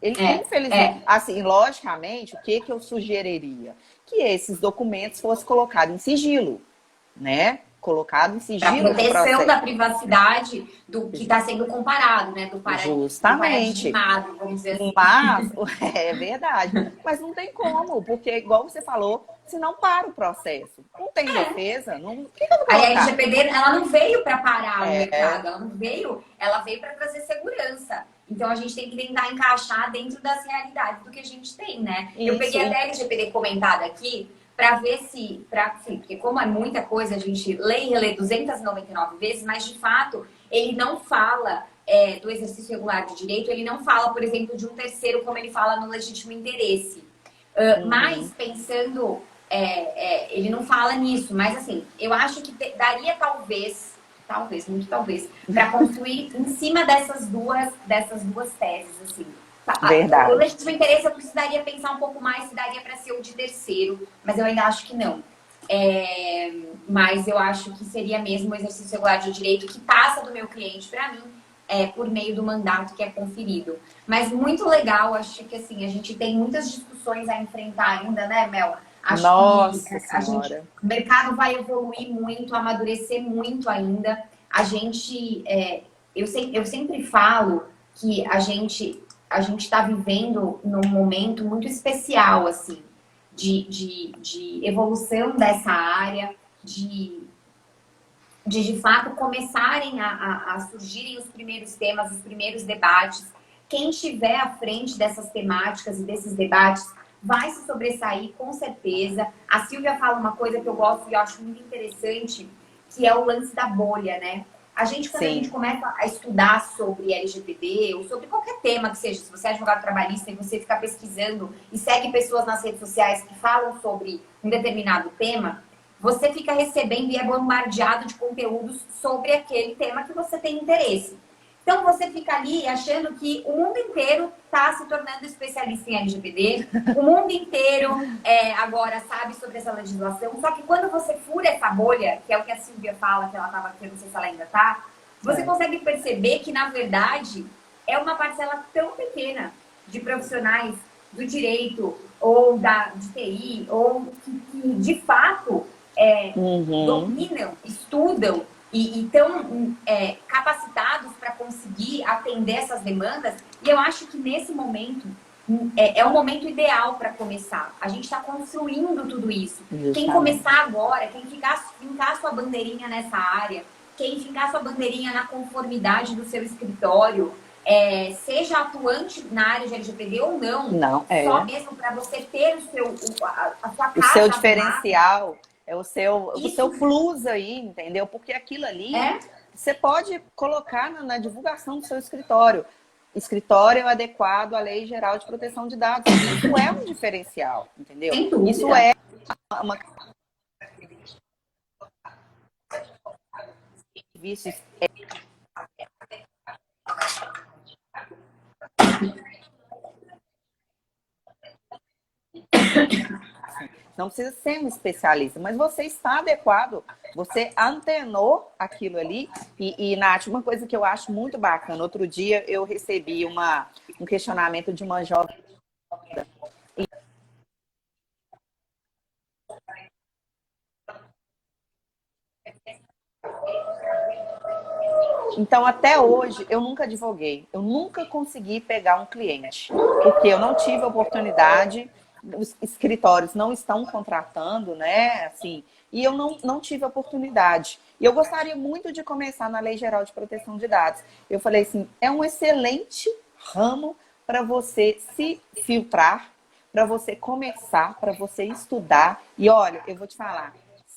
Ele, infelizmente, assim, logicamente, o que eu sugeriria? Que esses documentos fossem colocados em sigilo, né? Colocado em sigilo Para do proteção processo. da privacidade do que está sendo comparado, né? Do Justamente. paradigmado, vamos dizer assim. Mas, é verdade. Mas não tem como, porque, igual você falou, se não para o processo. Não tem defesa, não. O que eu vou A colocar? LGPD, ela não veio para parar o mercado, ela veio para trazer segurança. Então a gente tem que tentar encaixar dentro das realidades do que a gente tem, né? Eu peguei até a LGPD comentada aqui para ver se, porque como é muita coisa, a gente lê e relê 299 vezes, mas de fato ele não fala do exercício regular de direito, ele não fala, por exemplo, de um terceiro como ele fala no legítimo interesse. Mas pensando, ele não fala nisso, mas assim, eu acho que daria talvez, muito talvez, para construir em cima dessas duas teses, assim. Verdade. O legítimo interesse eu precisaria pensar um pouco mais se daria para ser o de terceiro, mas eu ainda acho que não. Mas eu acho que seria mesmo o exercício regular de direito que passa do meu cliente para mim, por meio do mandato que é conferido. Mas muito legal, acho que assim, a gente tem muitas discussões a enfrentar ainda, né, Mel? Acho Nossa que o mercado vai evoluir muito, amadurecer muito ainda. A gente, eu sempre falo que a gente está vivendo num momento muito especial, assim, de evolução dessa área, de fato começarem a surgirem os primeiros temas, os primeiros debates. Quem estiver à frente dessas temáticas e desses debates vai se sobressair, com certeza. A Silvia fala uma coisa que eu gosto e eu acho muito interessante, que é o lance da bolha, né? Quando a gente começa a estudar sobre LGPD ou sobre qualquer tema que seja, se você é advogado trabalhista e você ficar pesquisando e segue pessoas nas redes sociais que falam sobre um determinado tema, você fica recebendo e é bombardeado de conteúdos sobre aquele tema que você tem interesse. Então você fica ali achando que o mundo inteiro está se tornando especialista em LGPD, o mundo inteiro agora sabe sobre essa legislação, só que quando você fura essa bolha, que é o que a Silvia fala, que ela estava aqui, não sei se ela ainda está, você consegue perceber que, na verdade, é uma parcela tão pequena de profissionais do direito ou de TI, ou que de fato dominam, estudam e estão capacitados para conseguir atender essas demandas. E eu acho que nesse momento é o momento ideal para começar. A gente está construindo tudo isso. Justamente. Quem começar agora, quem fincar sua bandeirinha nessa área, quem fincar sua bandeirinha na conformidade do seu escritório, seja atuante na área de LGPD ou não, só mesmo para você ter a sua casa. O seu diferencial. É o seu plus aí, entendeu? Porque aquilo ali você pode colocar na divulgação do seu escritório. Escritório adequado à Lei Geral de Proteção de Dados. Isso é um diferencial, entendeu? Sem dúvida. Isso é uma serviços. Não precisa ser um especialista, mas você está adequado, você antenou aquilo ali. E Nath, uma coisa que eu acho muito bacana, outro dia eu recebi um questionamento de uma jovem Então, até hoje, eu nunca advoguei. Eu nunca consegui pegar um cliente. Porque eu não tive oportunidade, os escritórios não estão contratando, né? Assim, e eu não tive oportunidade. E eu gostaria muito de começar na Lei Geral de Proteção de Dados. Eu falei assim, é um excelente ramo para você se filtrar, para você começar, para você estudar. E olha, eu vou te falar,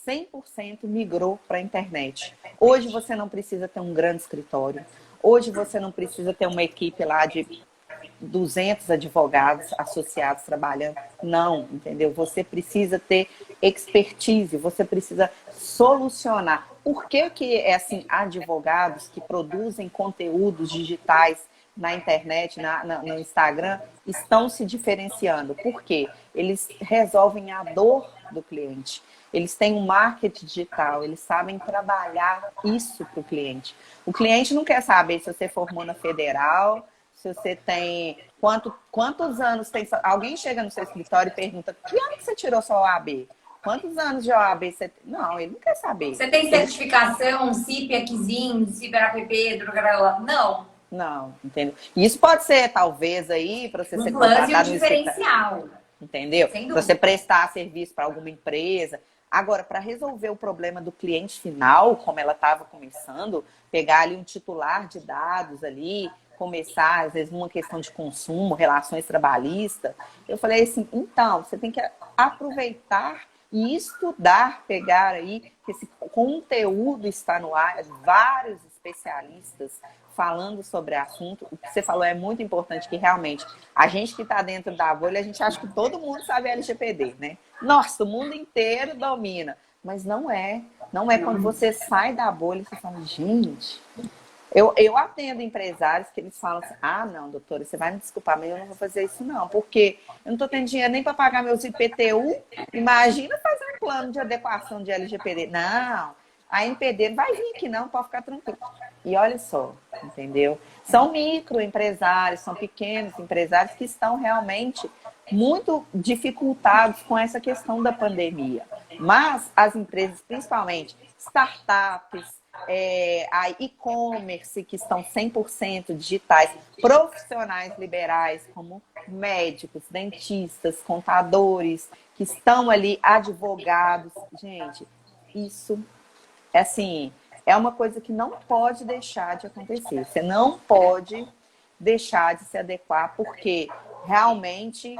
100% migrou para a internet. Hoje você não precisa ter um grande escritório. Hoje você não precisa ter uma equipe lá de 200 advogados associados trabalhando. Não, entendeu? Você precisa ter expertise, você precisa solucionar. Por que que é assim, advogados que produzem conteúdos digitais na internet, no Instagram, estão se diferenciando? Por quê? Eles resolvem a dor do cliente. Eles têm um marketing digital, eles sabem trabalhar isso para o cliente. O cliente não quer saber se você formou na federal, se você tem... Quantos anos tem... Alguém chega no seu escritório e pergunta, que ano que você tirou sua OAB? Quantos anos de OAB você tem? Não, ele não quer saber. Você tem certificação, CIP, EQZIN, CIPRAPP, Não. Não, entendeu? Isso pode ser, talvez, aí, para você ser contratado no diferencial. Entendeu? Para você prestar serviço para alguma empresa. Agora, para resolver o problema do cliente final, como ela estava começando, pegar ali um titular de dados ali, começar, às vezes, numa questão de consumo, relações trabalhistas, eu falei assim, então, você tem que aproveitar e estudar, pegar aí, que esse conteúdo está no ar, vários especialistas falando sobre o assunto. O que você falou é muito importante, que realmente a gente que está dentro da bolha, a gente acha que todo mundo sabe LGPD, né? Nossa, o mundo inteiro domina. Mas não é. Não é quando você sai da bolha e você fala, gente... Eu atendo empresários que eles falam assim, ah, não, doutora, você vai me desculpar, mas eu não vou fazer isso não, porque eu não estou tendo dinheiro nem para pagar meus IPTU. Imagina fazer um plano de adequação de LGPD. Não, a NPD não vai vir aqui não, pode ficar tranquilo. E olha só, entendeu? São microempresários, são pequenos empresários que estão realmente muito dificultados com essa questão da pandemia. Mas as empresas, principalmente startups, a e-commerce, que estão 100% digitais, profissionais liberais, como médicos, dentistas, contadores, que estão ali, advogados. Gente, isso é assim, é uma coisa que não pode deixar de acontecer. Você não pode deixar de se adequar, porque realmente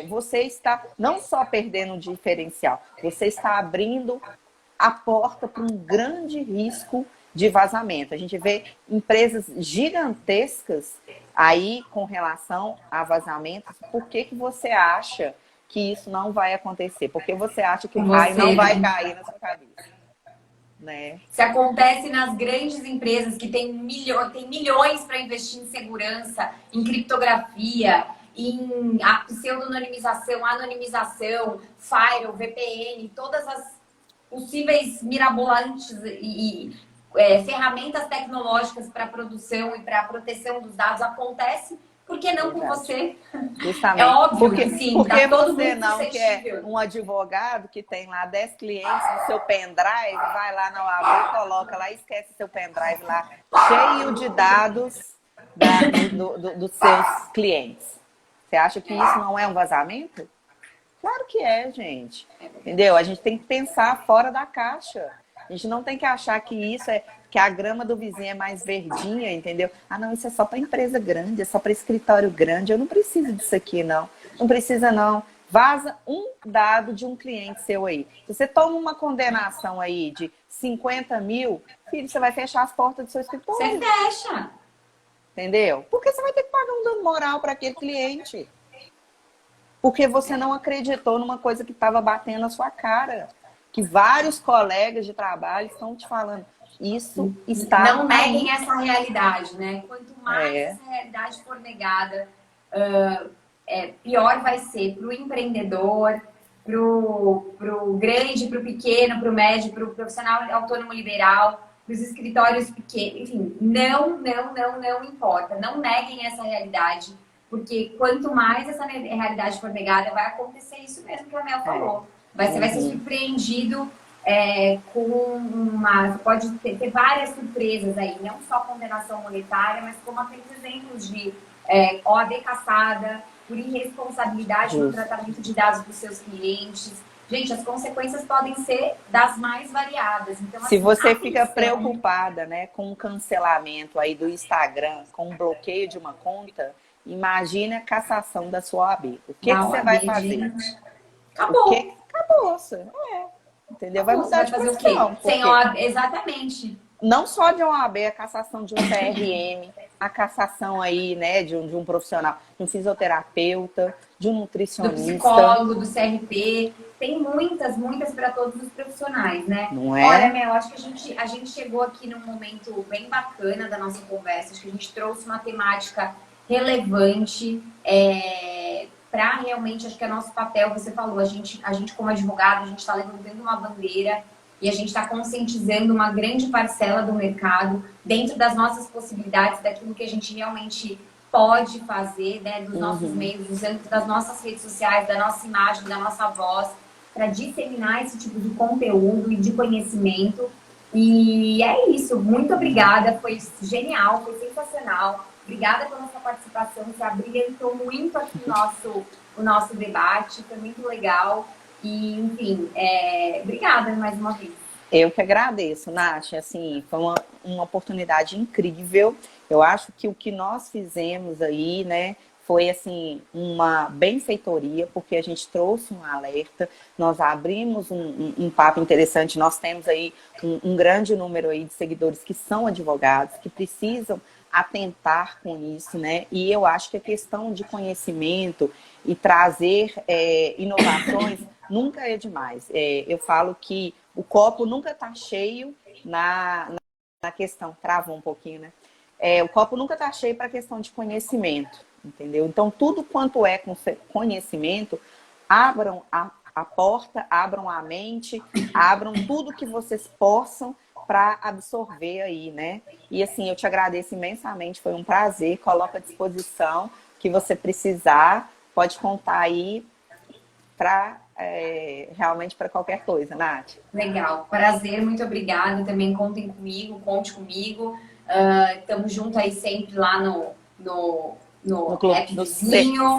você está não só perdendo um diferencial, você está abrindo a porta para um grande risco de vazamento. A gente vê empresas gigantescas aí com relação a vazamentos. Por que que você acha que isso não vai acontecer? Por que você acha que o raio não vai cair na sua cabeça? Né? Se acontece nas grandes empresas que têm milhões para investir em segurança, em criptografia, em pseudonimização, anonimização, firewall, VPN, todas as possíveis mirabolantes e ferramentas tecnológicas para produção e para proteção dos dados acontece, por que não com você? Justamente. É óbvio que sim, porque todo você mundo não suscetível. quer um advogado que tem lá 10 clientes no seu pendrive, vai lá na OAB, coloca lá, esquece seu pendrive lá, cheio de dados dos seus clientes. Você acha que isso não é um vazamento? Claro que é, gente. Entendeu? A gente tem que pensar fora da caixa. A gente não tem que achar que isso que a grama do vizinho é mais verdinha, entendeu? Ah, não, isso é só para empresa grande, é só para escritório grande. Eu não preciso disso aqui, não. Não precisa, não. Vaza um dado de um cliente seu aí. Se você toma uma condenação aí de 50 mil, filho, você vai fechar as portas do seu escritório. Você fecha. Entendeu? Porque você vai ter que pagar um dano moral para aquele cliente. Porque você não acreditou numa coisa que estava batendo na sua cara. Que vários colegas de trabalho estão te falando. Isso está... Não neguem essa realidade, né? Quanto mais essa realidade for negada, pior vai ser para o empreendedor, para o grande, para o pequeno, para o médio, para o profissional autônomo liberal, para os escritórios pequenos. Enfim, não importa. Não neguem essa realidade. Porque quanto mais essa realidade for negada, vai acontecer isso mesmo que a Mel falou. Você vai ser surpreendido você pode ter várias surpresas aí, não só condenação monetária, mas como aqueles exemplos de OAB cassada, por irresponsabilidade no tratamento de dados dos seus clientes. Gente, as consequências podem ser das mais variadas. Então, se assim, você fica preocupada, né, com o cancelamento aí do Instagram, com o bloqueio de uma conta, imagine a cassação da sua OAB. O que você vai fazer? Gente, acabou. Acabou. Entendeu? Vai mudar vai de fazer o posição. quê? Sem OAB, exatamente. Não só de uma OAB, a cassação de um CRM, a cassação aí, né, de um profissional, de um fisioterapeuta, de um nutricionista. Do psicólogo, do CRP. Tem muitas para todos os profissionais, né? Não é? Olha, Mel, acho que a gente chegou aqui num momento bem bacana da nossa conversa. Acho que a gente trouxe uma temática relevante para realmente, acho que é nosso papel, você falou, a gente como advogado, a gente está levantando uma bandeira e a gente está conscientizando uma grande parcela do mercado dentro das nossas possibilidades, daquilo que a gente realmente pode fazer, né, dos nossos meios, usando das nossas redes sociais, da nossa imagem, da nossa voz, para disseminar esse tipo de conteúdo e de conhecimento. E é isso. Muito obrigada. Foi genial, foi sensacional. Obrigada pela sua participação. Você abrilhantou muito aqui o nosso debate. Foi muito legal. E, enfim, obrigada mais uma vez. Eu que agradeço, Nath. Assim, foi uma oportunidade incrível. Eu acho que o que nós fizemos aí, né, foi assim uma benfeitoria, porque a gente trouxe um alerta, nós abrimos um papo interessante, nós temos aí um grande número aí de seguidores que são advogados, que precisam atentar com isso, né? E eu acho que a questão de conhecimento e trazer inovações nunca é demais. Eu falo que o copo nunca está cheio na questão, travou um pouquinho, né? O copo nunca está cheio para a questão de conhecimento, entendeu? Então, tudo quanto é conhecimento, abram a porta, abram a mente, abram tudo que vocês possam para absorver aí, né? E assim, eu te agradeço imensamente, foi um prazer, coloco à disposição que você precisar, pode contar aí para realmente para qualquer coisa, Nath. Legal, prazer, muito obrigada. Também contem comigo, conte comigo. Estamos juntos aí sempre lá no app vizinho.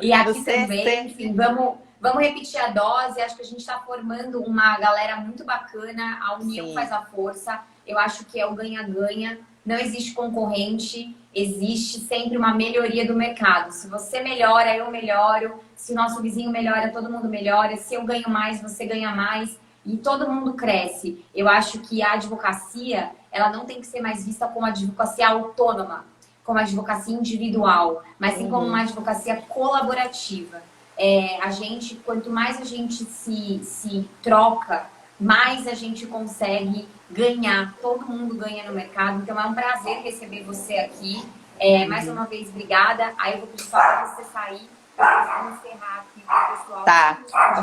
E aqui também, enfim, vamos repetir a dose. Acho que a gente está formando uma galera muito bacana. A união faz a força. Eu acho que é o ganha-ganha. Não existe concorrente, existe sempre uma melhoria do mercado. Se você melhora, eu melhoro. Se o nosso vizinho melhora, todo mundo melhora. Se eu ganho mais, você ganha mais. E todo mundo cresce. Eu acho que a advocacia, ela não tem que ser mais vista como advocacia autônoma, como advocacia individual, mas sim como uma advocacia colaborativa. Quanto mais a gente se troca, mais a gente consegue ganhar. Todo mundo ganha no mercado. Então é um prazer receber você aqui. Mais uma vez, obrigada. Aí eu vou pedir só para você sair. Vamos encerrar aqui com o pessoal. Tá.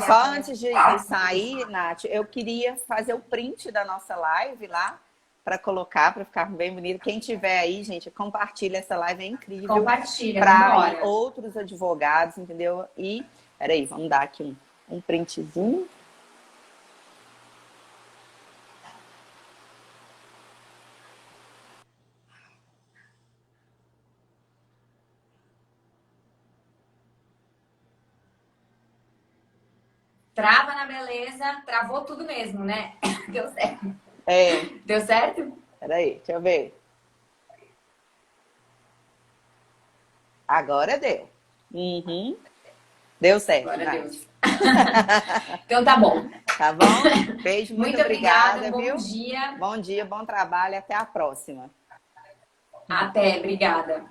Só antes de sair, Nath, eu queria fazer o print da nossa live lá para colocar, para ficar bem bonito. Quem tiver aí, gente, compartilha essa live, é incrível. Compartilha, para outros advogados, entendeu? E, peraí, vamos dar aqui um printzinho. Trava na beleza, travou tudo mesmo, né? Deu certo. Deu certo? Peraí, deixa eu ver. Agora deu. Deu certo. Agora deu. Então tá bom. Tá bom? Beijo, muito obrigada, bom viu? dia. Bom dia, bom trabalho, até a próxima. Até, obrigada.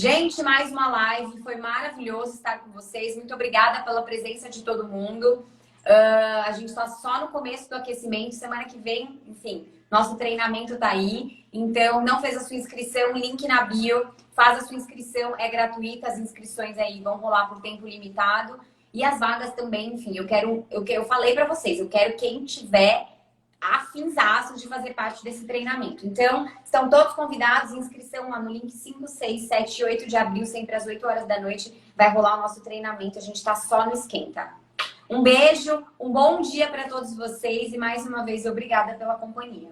Gente, mais uma live, foi maravilhoso estar com vocês. Muito obrigada pela presença de todo mundo. A gente está só no começo do aquecimento. Semana que vem, enfim, nosso treinamento tá aí. Então, não fez a sua inscrição, link na bio. Faz a sua inscrição, é gratuita. As inscrições aí vão rolar por tempo limitado. E as vagas também, enfim, eu falei para vocês, eu quero quem tiver afinzaço de fazer parte desse treinamento. Então, estão todos convidados, inscrição lá no link 5, 6, 7 e 8 de abril, sempre às 8 horas da noite, vai rolar o nosso treinamento, a gente tá só no esquenta. Um beijo, um bom dia para todos vocês e mais uma vez, obrigada pela companhia.